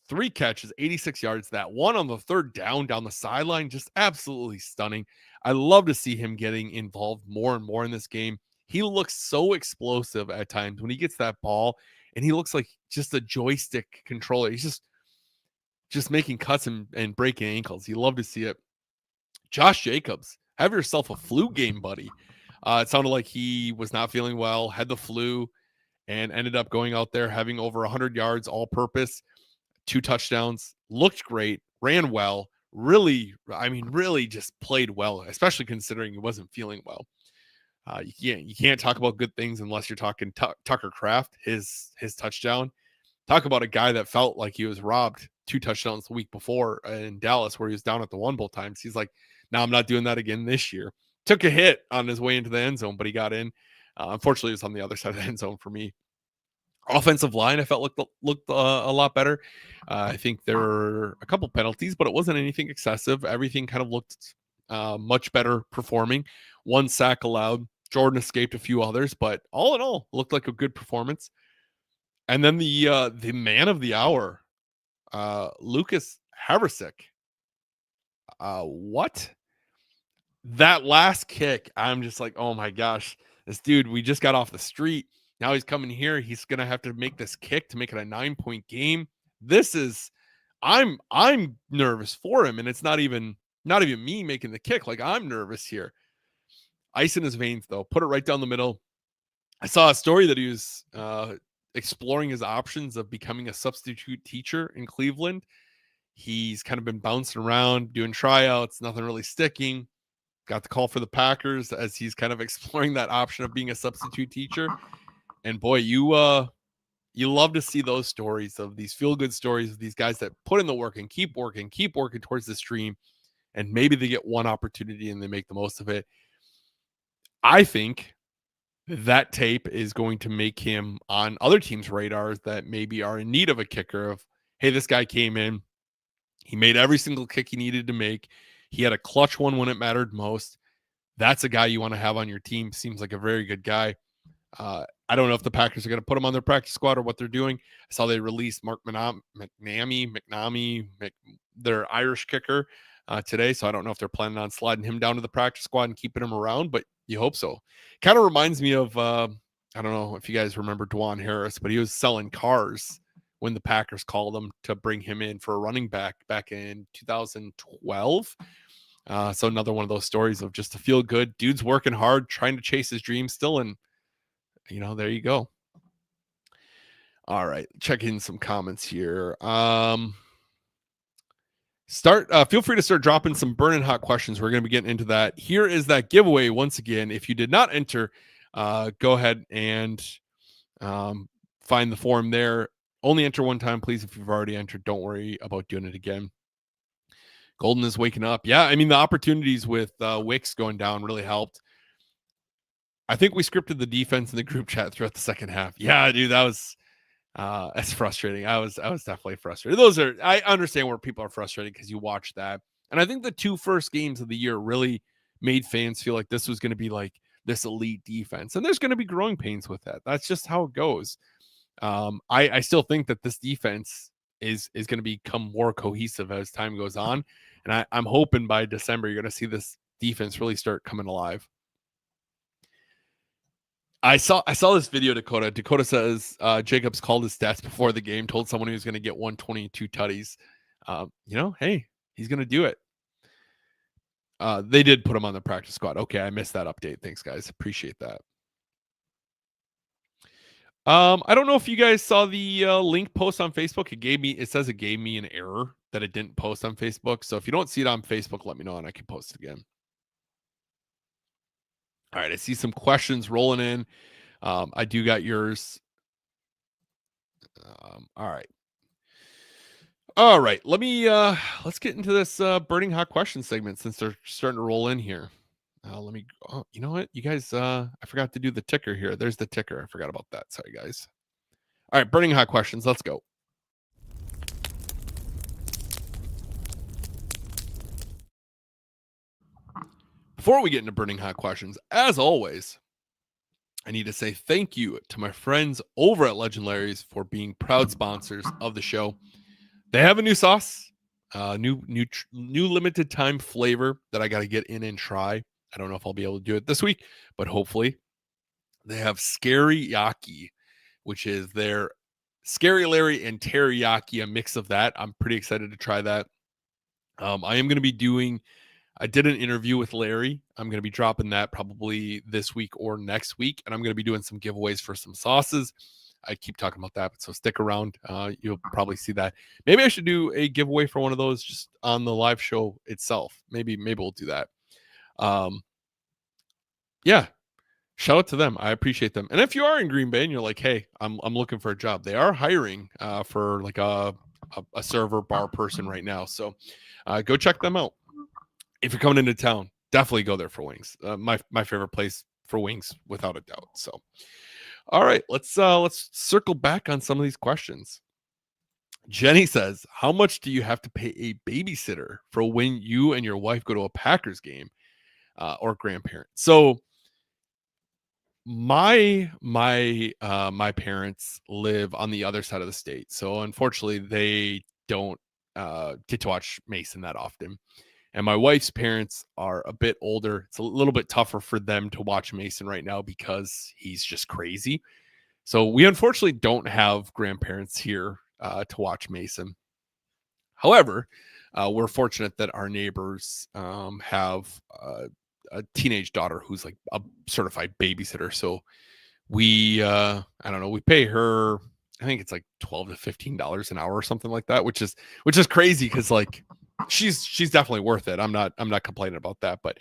3 catches, 86 yards. That one on the third down the sideline, just absolutely stunning. I love to see him getting involved more and more in this game. He looks so explosive at times when he gets that ball, and he looks like just a joystick controller. He's just making cuts and breaking ankles. You love to see it. Josh Jacobs, have yourself a flu game, buddy. It sounded like he was not feeling well, had the flu, and ended up going out there having over 100 yards all purpose. 2 touchdowns, looked great, ran well, really just played well, especially considering he wasn't feeling well. You can't talk about good things unless you're talking Tucker Kraft, his touchdown. Talk about a guy that felt like he was robbed. 2 touchdowns the week before in Dallas where he was down at the 1 both times. He's like, no, I'm not doing that again this year. Took a hit on his way into the end zone, but he got in. Unfortunately, it was on the other side of the end zone for me. Offensive line, I felt looked a lot better. I think there were a couple penalties, but it wasn't anything excessive. Everything kind of looked much better performing. 1 sack allowed. Jordan escaped a few others, but all in all, looked like a good performance. And then the man of the hour, Lucas Haversick. What? That last kick, I'm just like, oh my gosh, this dude, we just got off the street. Now he's coming here. He's going to have to make this kick to make it a 9-point game. I'm nervous for him. And it's not even me making the kick. Like, I'm nervous here. Ice in his veins though, put it right down the middle. I saw a story that he was exploring his options of becoming a substitute teacher in Cleveland. He's kind of been bouncing around, doing tryouts, nothing really sticking. Got the call for the Packers as he's kind of exploring that option of being a substitute teacher. And boy, you love to see those stories of these feel-good stories of these guys that put in the work and keep working towards this dream, and maybe they get one opportunity and they make the most of it. I think that tape is going to make him on other teams' radars that maybe are in need of a kicker of, hey, this guy came in, he made every single kick he needed to make. He had a clutch one when it mattered most. That's a guy you want to have on your team. Seems like a very good guy. I don't know if the Packers are going to put him on their practice squad or what they're doing. I saw they released Mark McNamee, their Irish kicker, today. So I don't know if they're planning on sliding him down to the practice squad and keeping him around, but you hope so. Kind of reminds me of, I don't know if you guys remember Dwan Harris, but he was selling cars when the Packers called him to bring him in for a running back in 2012. So another one of those stories of just to feel good. Dude's working hard, trying to chase his dream still. And, there you go. All right. Check in some comments here. Feel free to start dropping some burning hot questions. We're going to be getting into that. Here is that giveaway once again. If you did not enter, go ahead and find the form there. Only enter one time, please. If you've already entered, don't worry about doing it again. Golden is waking up. Yeah, I mean, the opportunities with Wicks going down really helped. I think we scripted the defense in the group chat throughout the second half. Yeah, dude, that's frustrating. I was definitely frustrated. I understand where people are frustrated because you watch that. And I think the two first games of the year really made fans feel like this was going to be like this elite defense. And there's going to be growing pains with that. That's just how it goes. I still think that this defense is going to become more cohesive as time goes on. And I'm hoping by December, you're going to see this defense really start coming alive. I saw this video, Dakota. Dakota says Jacobs called his stats before the game, told someone he was going to get 122 tutties. Hey, he's going to do it. They did put him on the practice squad. Okay, I missed that update. Thanks, guys. Appreciate that. I don't know if you guys saw the link post on Facebook. It says it gave me an error that it didn't post on Facebook. So if you don't see it on Facebook, let me know and I can post it again. All right, I see some questions rolling in. I do got yours. All right. Let's get into this burning hot question segment since they're starting to roll in here. You know what, you guys, I forgot to do the ticker here. There's the ticker. I forgot about that. Sorry, guys. All right, burning hot questions. Let's go. Before we get into burning hot questions, as always, I need to say thank you to my friends over at Legend Larry's for being proud sponsors of the show. They have a new sauce, new limited time flavor that I got to get in and try. I don't know if I'll be able to do it this week, but hopefully. They have Scary Yaki, which is their Scary Larry and teriyaki, a mix of that. I'm pretty excited to try that. I did an interview with Larry. I'm going to be dropping that probably this week or next week, and I'm going to be doing some giveaways for some sauces. I keep talking about that, but so stick around. You'll probably see that. Maybe I should do a giveaway for one of those just on the live show itself. Maybe we'll do that. Yeah. Shout out to them. I appreciate them. And if you are in Green Bay and you're like, hey, I'm looking for a job, they are hiring for like a server bar person right now. So go check them out. If you're coming into town, definitely go there for wings. My favorite place for wings, without a doubt. So, all right, let's circle back on some of these questions. Jenny says, how much do you have to pay a babysitter for when you and your wife go to a Packers game or grandparent? So my parents live on the other side of the state. So unfortunately, they don't get to watch Mason that often. And my wife's parents are a bit older. It's a little bit tougher for them to watch Mason right now because he's just crazy. So we unfortunately don't have grandparents here to watch Mason. However, we're fortunate that our neighbors have a teenage daughter who's like a certified babysitter. So we, I don't know, we pay her, I think it's like $12 to $15 an hour or something like that, which is crazy because like she's definitely worth it. I'm not complaining about that, but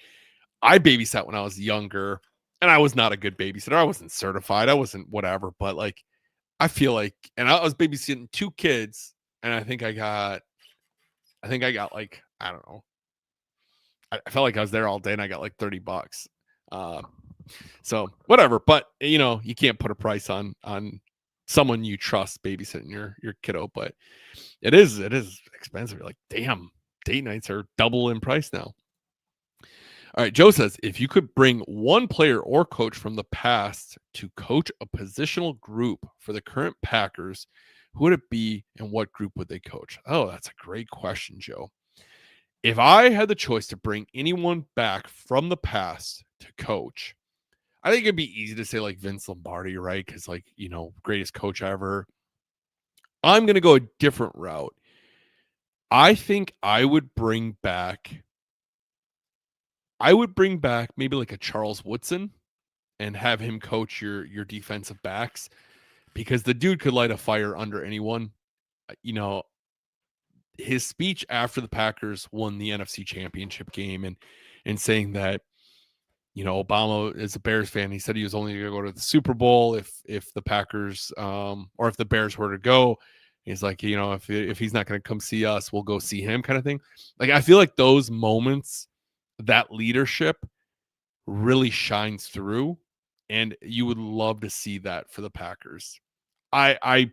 I babysat when I was younger and I was not a good babysitter. I wasn't certified. I wasn't whatever, but like I feel like, and I was babysitting two kids, and I think I got like, I don't know. I felt like I was there all day and I got like $30. So whatever, but you can't put a price on someone you trust babysitting your kiddo, but it is expensive. You're like, damn, date nights are double in price now. All right, Joe says, if you could bring one player or coach from the past to coach a positional group for the current Packers, who would it be and what group would they coach? Oh, that's a great question, Joe. If I had the choice to bring anyone back from the past to coach, I think it'd be easy to say like Vince Lombardi, right? Because greatest coach ever. I'm going to go a different route. I think I would bring back maybe like a Charles Woodson and have him coach your defensive backs, because the dude could light a fire under anyone. His speech after the Packers won the NFC Championship game and saying that Obama is a Bears fan. He said he was only going to go to the Super Bowl if the Packers or if the Bears were to go. He's like, if he's not going to come see us, we'll go see him, kind of thing. Like, I feel like those moments, that leadership really shines through, and you would love to see that for the Packers. I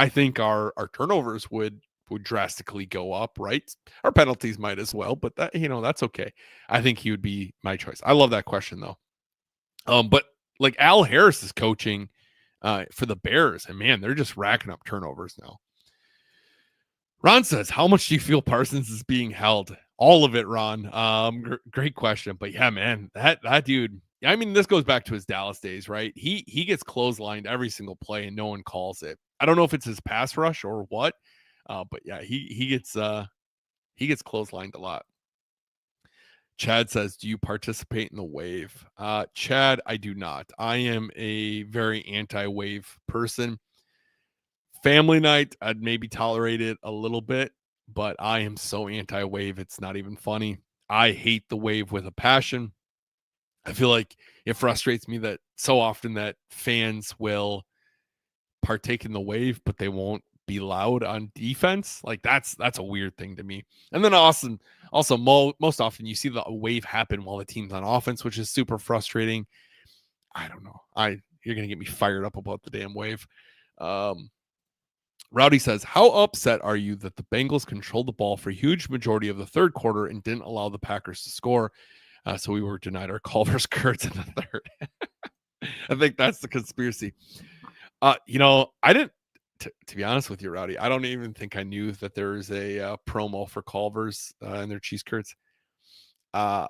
think our turnovers would drastically go up, right? Our penalties might as well, but that's okay. I think he would be my choice. I love that question though. But like Al Harris is coaching for the Bears, and man, they're just racking up turnovers now. Ron says, how much do you feel Parsons is being held? All of it, Ron. Great question. But yeah, man, that dude, I mean, this goes back to his Dallas days, right? He gets clotheslined every single play and no one calls it. I don't know if it's his pass rush or what, but yeah, he gets clotheslined a lot. Chad says, do you participate in the wave? Chad, I do not. I am a very anti-wave person. Family night, I'd maybe tolerate it a little bit, but I am so anti-wave, it's not even funny. I hate the wave with a passion. I feel like it frustrates me that so often that fans will partake in the wave, but they won't be loud on defense. Like that's a weird thing to me. And then also most often you see the wave happen while the team's on offense, which is super frustrating. I don't know. You're gonna get me fired up about the damn wave. Rowdy says, how upset are you that the Bengals controlled the ball for a huge majority of the third quarter and didn't allow the Packers to score? So we were denied our Culver's Kurtz in the third. I think that's the conspiracy. I didn't, to be honest with you, Rowdy, I don't even think I knew that there was a promo for Culver's and their cheese curds. I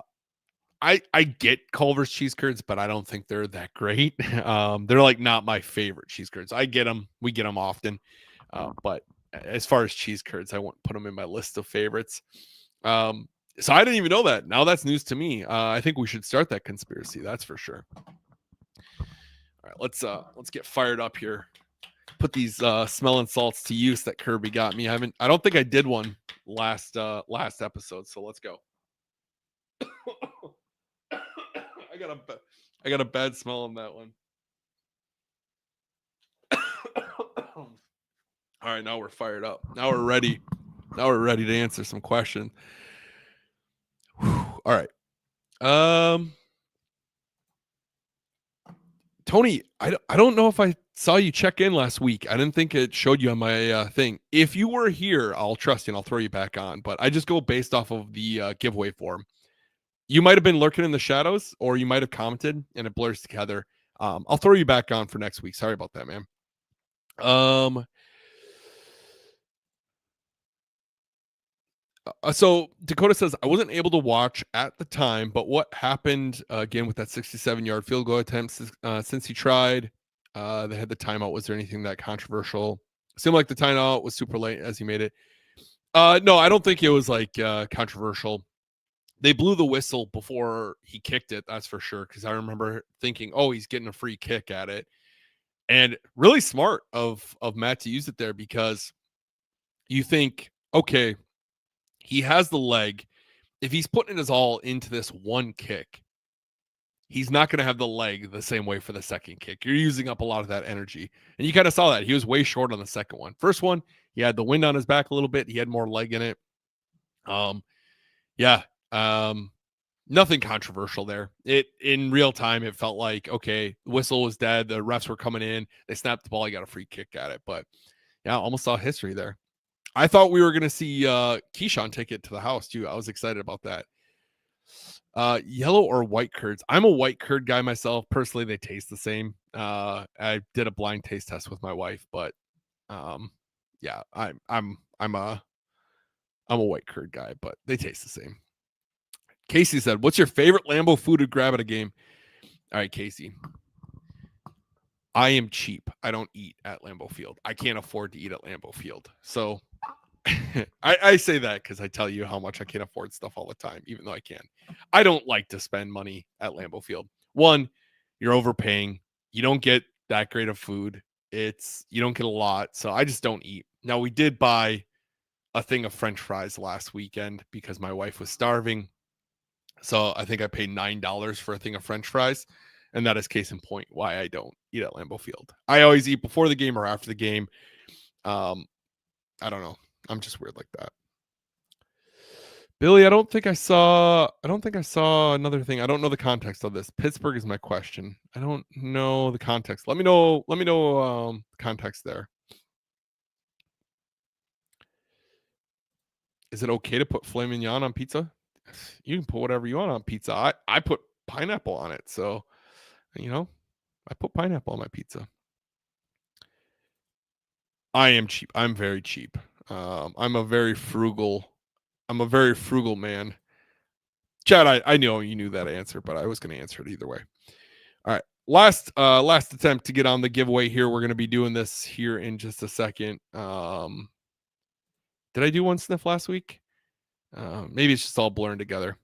get Culver's cheese curds, but I don't think they're that great. They're like not my favorite cheese curds. I get them. We get them often. But as far as cheese curds, I won't put them in my list of favorites. So I didn't even know that. Now that's news to me. I think we should start that conspiracy. That's for sure. All right, let's get fired up here. Put these smelling salts to use that Kirby got me. I don't think I did one last episode. So let's go. I got a bad smell on that one. All right, now we're fired up. Now we're ready. Now we're ready to answer some questions. All right. Tony, I don't know if I saw you check in last week. I didn't think it showed you on my thing. If you were here, I'll trust you and I'll throw you back on. But I just go based off of the giveaway form. You might have been lurking in the shadows, or you might have commented, and it blurs together. I'll throw you back on for next week. Sorry about that, man. So Dakota says, I wasn't able to watch at the time, but what happened again with that 67-yard field goal attempt since he tried? They had the timeout. Was there anything that controversial? Seemed like the timeout was super late as he made it. No, I don't think it was like controversial. They blew the whistle before he kicked it. That's for sure. Because I remember thinking, oh, he's getting a free kick at it. And really smart of Matt to use it there, because you think, okay, he has the leg. If he's putting his all into this one kick, he's not going to have the leg the same way for the second kick. You're using up a lot of that energy. And you kind of saw that. He was way short on the second one. First one, he had the wind on his back a little bit. He had more leg in it. Yeah. nothing controversial there. It in real time, it felt like, okay, the whistle was dead. The refs were coming in. They snapped the ball. You got a free kick at it. But yeah, almost saw history there. I thought we were going to see Keyshawn take it to the house too. I was excited about that. Yellow or white curds? I'm a white curd guy myself. Personally, they taste the same. I did a blind taste test with my wife, but yeah, I'm a white curd guy, but they taste the same. Casey said, "What's your favorite Lambeau food to grab at a game?" All right, Casey. I am cheap. I don't eat at Lambeau Field. I can't afford to eat at Lambeau Field. So I say that because I tell you how much I can't afford stuff all the time, even though I can. I don't like to spend money at Lambeau Field. One, you're overpaying. You don't get that great of food. You don't get a lot. So I just don't eat. Now, we did buy a thing of French fries last weekend because my wife was starving. So I think I paid $9 for a thing of French fries. And that is case in point why I don't eat at Lambeau Field. I always eat before the game or after the game. I don't know. I'm just weird like that. Billy, I don't think I saw another thing. I don't know the context of this. Pittsburgh is my question. I don't know the context. Let me know context there. Is it okay to put filet mignon on pizza? You can put whatever you want on pizza. I put pineapple on it. So, I put pineapple on my pizza. I am cheap. I'm very cheap. I'm a very frugal man. Chad, I know you knew that answer, but I was going to answer it either way. All right. Last attempt to get on the giveaway here. We're going to be doing this here in just a second. Did I do one sniff last week? Maybe it's just all blurring together.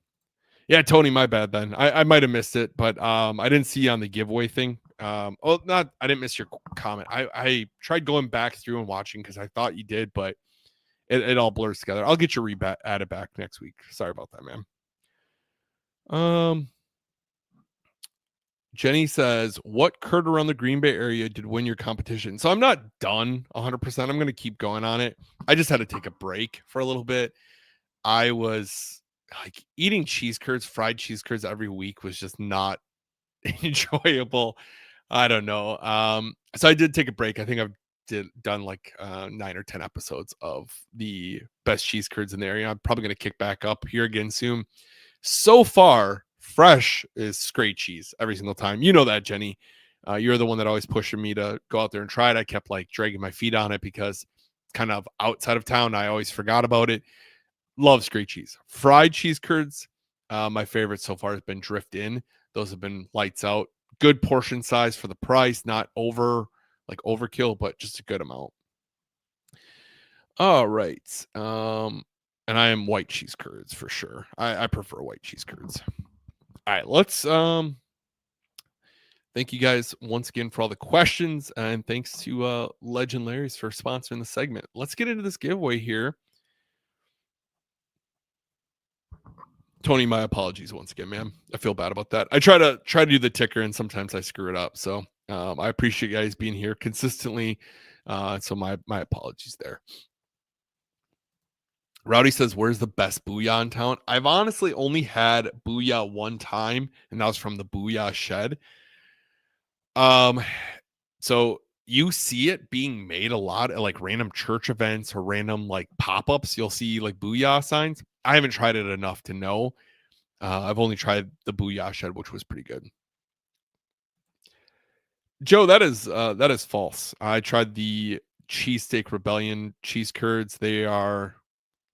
Yeah, Tony, my bad then. I might have missed it, but I didn't see you on the giveaway thing. I didn't miss your comment. I tried going back through and watching because I thought you did, but it all blurs together. I'll get your added back next week. Sorry about that, man. Jenny says, "What curd around the Green Bay area did win your competition?" So I'm not done 100%. I'm going to keep going on it. I just had to take a break for a little bit. I was like eating cheese curds, fried cheese curds every week was just not enjoyable. I don't know. So I did take a break. I think I've done like 9 or 10 episodes of the best cheese curds in the area. I'm probably going to kick back up here again soon. So far, fresh is great cheese every single time. You know that, Jenny. You're the one that always pushing me to go out there and try it. I kept like dragging my feet on it because it's kind of outside of town. I always forgot about it. Loves great cheese. Fried cheese curds. My favorite so far has been Drift In. Those have been lights out. Good portion size for the price, not overkill, but just a good amount. All right. And I am white cheese curds for sure. I prefer white cheese curds. All right, let's thank you guys once again for all the questions, and thanks to Legend Larry's for sponsoring the segment. Let's get into this giveaway here. Tony, my apologies once again, man. I feel bad about that. I try to do the ticker, and sometimes I screw it up. So I appreciate you guys being here consistently. So my apologies there. Rowdy says, "Where's the best Booyah in town?" I've honestly only had Booyah one time, and that was from the Booyah Shed. So you see it being made a lot at like random church events or random like pop-ups. You'll see like Booyah signs. I haven't tried it enough to know. I've only tried the Booyah Shed, which was pretty good. Joe, that is false. I tried the Cheesesteak Rebellion cheese curds. They are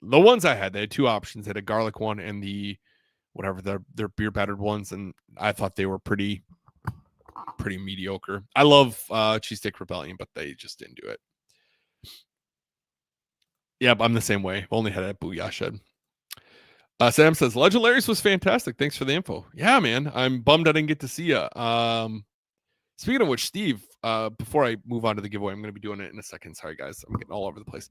the ones I had. They had two options. They had a garlic one and the whatever their beer battered ones, and I thought they were pretty mediocre. I love Cheesesteak Rebellion, but they just didn't do it. Yep, I'm the same way. I've only had it at Booyah Shed. Sam says, "Legendaries was fantastic. Thanks for the info." Yeah, man. I'm bummed I didn't get to see you. Speaking of which, Steve, before I move on to the giveaway, I'm going to be doing it in a second. Sorry, guys. I'm getting all over the place.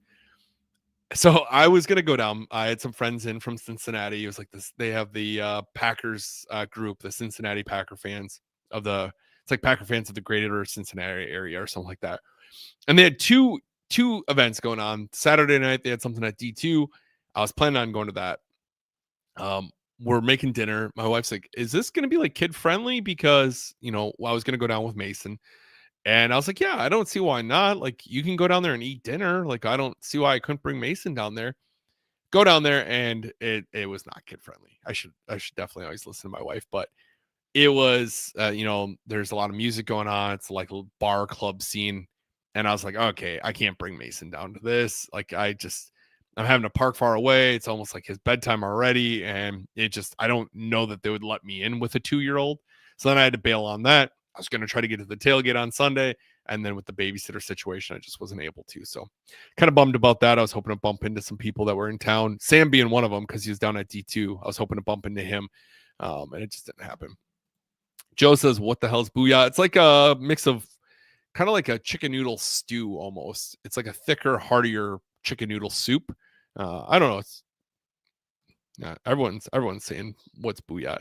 So I was going to go down. I had some friends in from Cincinnati. It was like this. They have the Packers group, the Cincinnati Packer fans it's like Packer fans of the greater Cincinnati area or something like that. And they had two events going on. Saturday night, they had something at D2. I was planning on going to that. we're making dinner. My wife's like, "Is this going to be like kid friendly?" Because I was going to go down with Mason, and I was like, "Yeah, I don't see why not. Like, you can go down there and eat dinner. Like, I don't see why I couldn't bring Mason down there." Go down there, and it was not kid friendly. I should definitely always listen to my wife, but it was, there's a lot of music going on. It's like a bar club scene. And I was like, okay, I can't bring Mason down to this. Like, I'm having to park far away. It's almost like his bedtime already. And I don't know that they would let me in with a 2-year-old. So then I had to bail on that. I was going to try to get to the tailgate on Sunday. And then with the babysitter situation, I just wasn't able to. So kind of bummed about that. I was hoping to bump into some people that were in town. Sam being one of them, because he was down at D2. I was hoping to bump into him. And it just didn't happen. Joe says, "What the hell's booyah?" It's like a mix of kind of like a chicken noodle stew almost. It's like a thicker, heartier chicken noodle soup. I don't know. Everyone's saying what's booyah.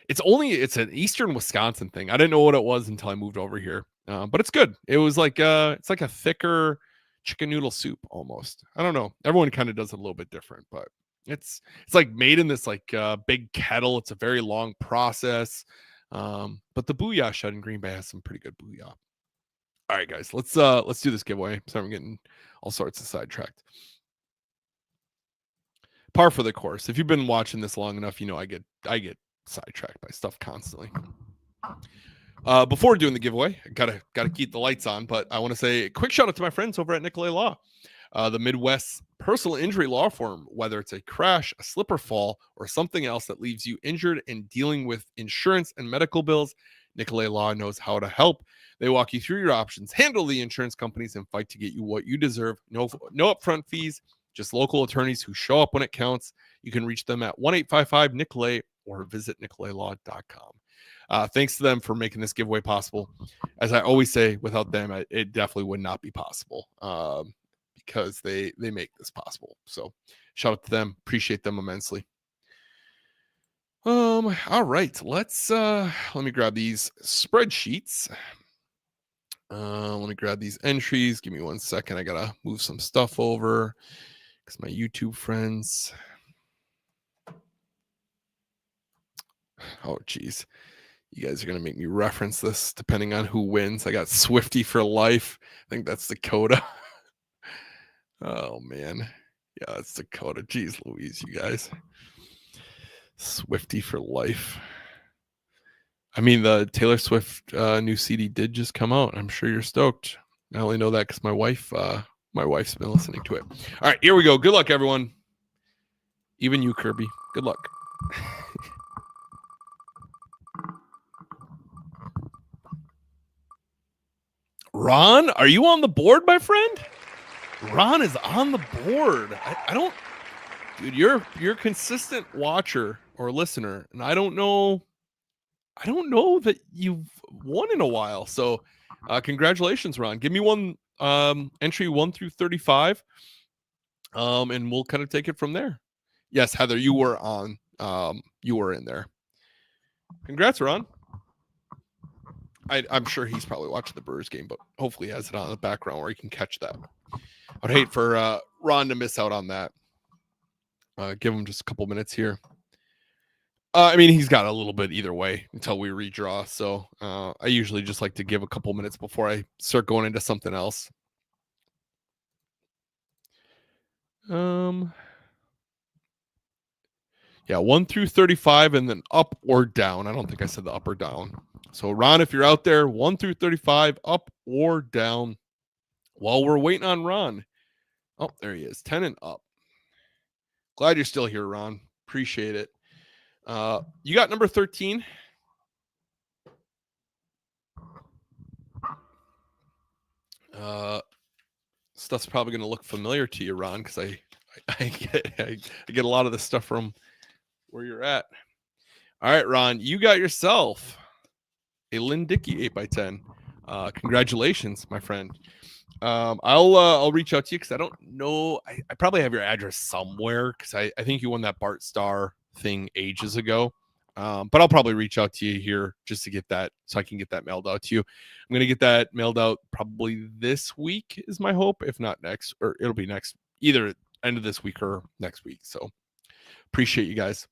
It's an Eastern Wisconsin thing. I didn't know what it was until I moved over here, but it's good. It was like it's like a thicker chicken noodle soup almost. I don't know. Everyone kind of does it a little bit different, but it's like made in this like big kettle. It's a very long process. But the booyah shed in Green Bay has some pretty good booyah. All right, guys, let's do this giveaway. So I'm getting all sorts of sidetracked. Par for the course. If you've been watching this long enough, I get sidetracked by stuff constantly. Before doing the giveaway, gotta keep the lights on, but I want to say a quick shout out to my friends over at Nicolay Law, the Midwest's personal injury law firm. Whether it's a crash, a slip or fall, or something else that leaves you injured and dealing with insurance and medical bills, Nicolay Law knows how to help. They walk you through your options, handle the insurance companies, and fight to get you what you deserve. No upfront fees, just local attorneys who show up when it counts. You can reach them at 1-855-NICOLAY or visit nicolaylaw.com. Thanks to them for making this giveaway possible. As I always say, without them, it definitely would not be possible, because they make this possible. So shout out to them. Appreciate them immensely. All right, let me grab these spreadsheets. Let me grab these entries. Give me 1 second. I gotta move some stuff over because my YouTube friends. Oh, geez. You guys are going to make me reference this depending on who wins. I got Swifty for life. I think that's Dakota. Oh, man. Yeah, that's Dakota. Jeez Louise, you guys. Swifty for life. I mean, the Taylor Swift new CD did just come out. I'm sure you're stoked. I only know that because my wife's been listening to it. All right, here we go. Good luck, everyone. Even you, Kirby. Good luck. Ron, are you on the board, my friend? Ron is on the board. I don't, dude. You're a consistent watcher or listener, and I don't know that you've won in a while. So, congratulations, Ron. Give me one entry 1 through 35, and we'll kind of take it from there. Yes, Heather, you were on. You were in there. Congrats, Ron. I'm sure he's probably watching the Brewers game, but hopefully he has it on in the background where he can catch that. I'd hate for Ron to miss out on that. Give him just a couple minutes here. I mean, he's got a little bit either way until we redraw. So I usually just like to give a couple minutes before I start going into something else. Yeah, 1 through 35 and then up or down. I don't think I said the up or down. So, Ron, if you're out there, 1 through 35, up or down. While we're waiting on Ron. Oh, there he is. 10 and up. Glad you're still here, Ron. Appreciate it. You got number 13. Stuff's probably going to look familiar to you, Ron, because I get a lot of this stuff from where you're at. All right, Ron, you got yourself a Lynn Dickey 8x10. Congratulations, my friend. I'll reach out to you because I don't know. I probably have your address somewhere because I think you won that Bart Star thing ages ago. But I'll probably reach out to you here just to get that so I can get that mailed out to you. I'm going to get that mailed out probably this week is my hope. If not next, or it'll be next, either end of this week or next week. So appreciate you guys.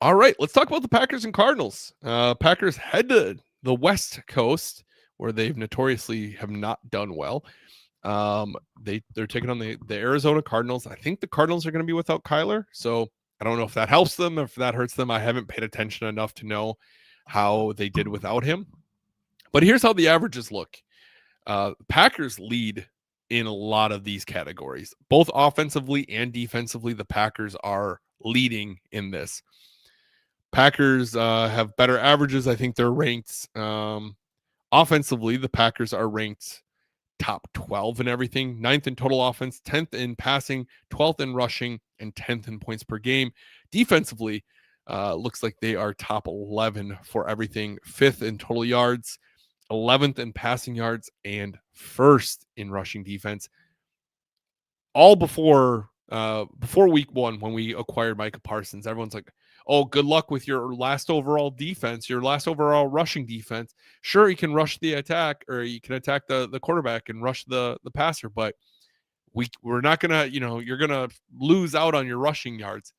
All right, let's talk about the Packers and Cardinals. Packers head to the West Coast, where they've notoriously have not done well. They're taking on the Arizona Cardinals. I think the Cardinals are going to be without Kyler, so I don't know if that helps them, if that hurts them. I haven't paid attention enough to know how they did without him. But here's how the averages look. Packers lead in a lot of these categories, both offensively and defensively. The Packers are leading in this. Packers have better averages. I think they're ranked offensively. The Packers are ranked top 12 in everything, 9th in total offense, 10th in passing, 12th in rushing, and 10th in points per game. Defensively, looks like they are top 11 for everything, 5th in total yards, 11th in passing yards, and 1st in rushing defense. All before week 1, when we acquired Micah Parsons. Everyone's like, oh, good luck with your last overall defense, your last overall rushing defense. Sure, you can rush the attack, or you can attack the quarterback and rush the passer, but we're not gonna, you're gonna lose out on your rushing yards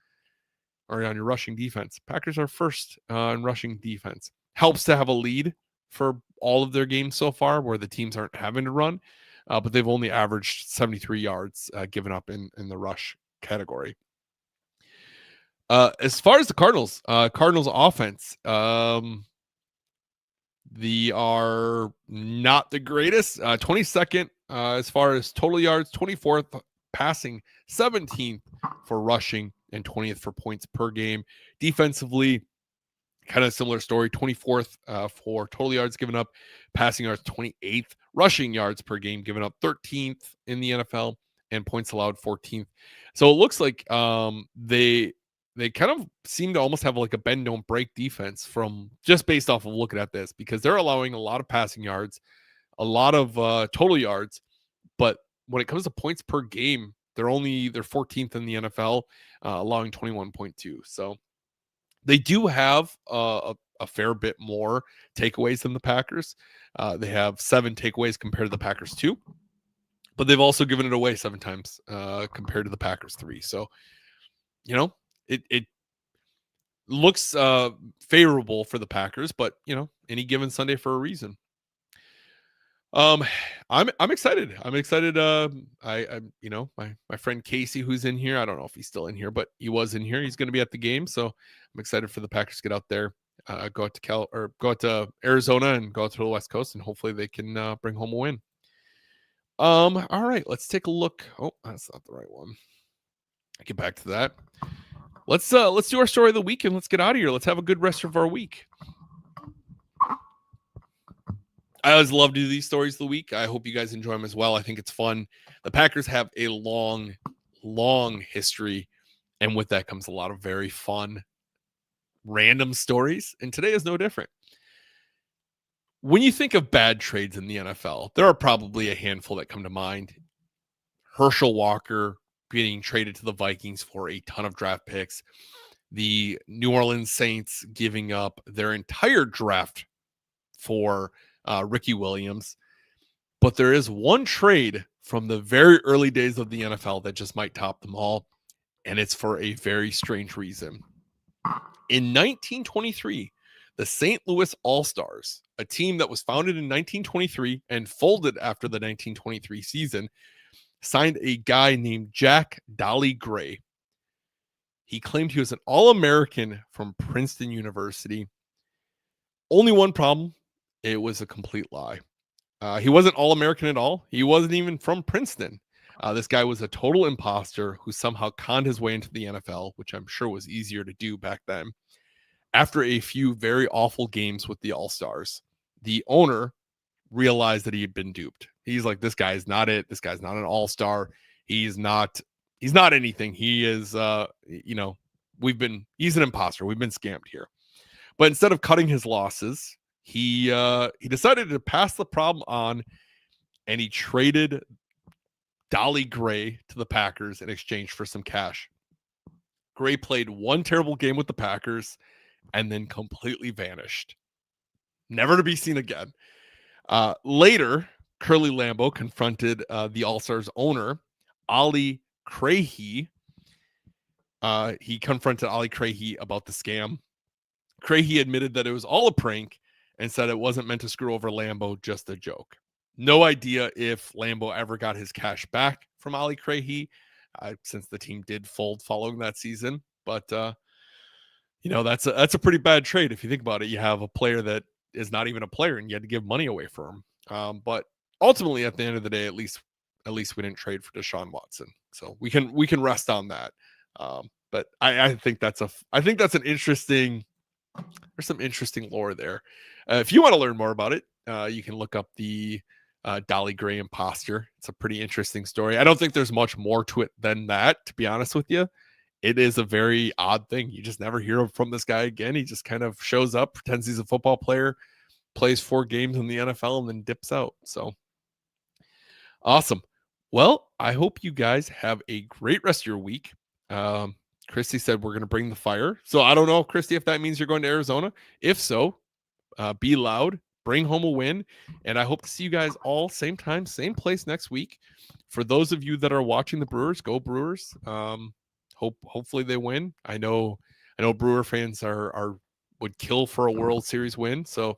or on your rushing defense. Packers are first in rushing defense. Helps to have a lead for all of their games so far, where the teams aren't having to run, but they've only averaged 73 yards given up in the rush category. As far as the Cardinals offense, they are not the greatest. 22nd as far as total yards, 24th passing, 17th for rushing, and 20th for points per game. Defensively, kind of similar story. 24th for total yards given up, passing yards 28th, rushing yards per game given up 13th in the NFL, and points allowed 14th. So it looks like they kind of seem to almost have like a bend don't break defense, from just based off of looking at this, because they're allowing a lot of passing yards, a lot of total yards, but when it comes to points per game, they're 14th in the NFL, allowing 21.2. So they do have a fair bit more takeaways than the Packers. They have 7 takeaways compared to the Packers 2, but they've also given it away 7 times compared to the Packers 3. So, it looks favorable for the Packers, but any given Sunday for a reason. I'm excited. I'm excited. I my friend Casey, who's in here, I don't know if he's still in here, but he was in here. He's going to be at the game, so I'm excited for the Packers to get out there, go out to Arizona and go out to the West Coast, and hopefully they can bring home a win. All right, let's take a look. Oh, that's not the right one. I'll get back to that. Let's do our story of the week, and let's get out of here. Let's have a good rest of our week. I always love to do these stories of the week. I hope you guys enjoy them as well. I think it's fun. The Packers have a long, long history, and with that comes a lot of very fun, random stories, and today is no different. When you think of bad trades in the NFL, there are probably a handful that come to mind. Herschel Walker getting traded to the Vikings for a ton of draft picks. The New Orleans Saints giving up their entire draft for Ricky Williams. But there is one trade from the very early days of the NFL that just might top them all, and it's for a very strange reason. In 1923, the St. Louis All-Stars, a team that was founded in 1923 and folded after the 1923 season, signed a guy named Jack Dolly Gray. He claimed he was an All-American from Princeton University. Only one problem: it was a complete lie. He wasn't All-American at all. He wasn't even from Princeton. This guy was a total imposter who somehow conned his way into the NFL, which I'm sure was easier to do back then. After a few very awful games with the All-Stars, the owner realized that he had been duped. He's like, this guy is not it. This guy's not an all-star. He's not anything. He is, he's an imposter. We've been scammed here. But instead of cutting his losses, he decided to pass the problem on, and he traded Dolly Gray to the Packers in exchange for some cash. Gray played one terrible game with the Packers and then completely vanished, never to be seen again. Later, Curly Lambeau confronted the All-Stars owner, Ali Crahy, he confronted Ali Crahy about the scam. Crahy admitted that it was all a prank and said it wasn't meant to screw over Lambeau, just a joke. No idea if Lambeau ever got his cash back from Ali Crahy, since the team did fold following that season. But that's a pretty bad trade if you think about it. You have a player that is not even a player, and you had to give money away for him. But ultimately, at the end of the day, at least we didn't trade for Deshaun Watson, so we can rest on that. But I think that's an interesting. There's some interesting lore there. If you want to learn more about it, you can look up the Dolly Gray imposter. It's a pretty interesting story. I don't think there's much more to it than that, to be honest with you. It is a very odd thing. You just never hear from this guy again. He just kind of shows up, pretends he's a football player, plays 4 games in the NFL, and then dips out. So awesome. Well, I hope you guys have a great rest of your week. Christy said we're going to bring the fire. So I don't know, Christy, if that means you're going to Arizona. If so, be loud, bring home a win. And I hope to see you guys all same time, same place next week. For those of you that are watching the Brewers, go Brewers. Hopefully they win. I know Brewer fans would kill for a World Series win. So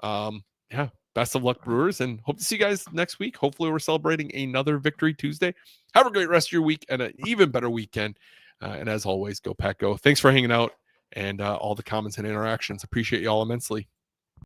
yeah, best of luck, Brewers, and hope to see you guys next week. Hopefully we're celebrating another Victory Tuesday. Have a great rest of your week and an even better weekend. And as always, go Pack Go. Thanks for hanging out and all the comments and interactions. Appreciate you all immensely.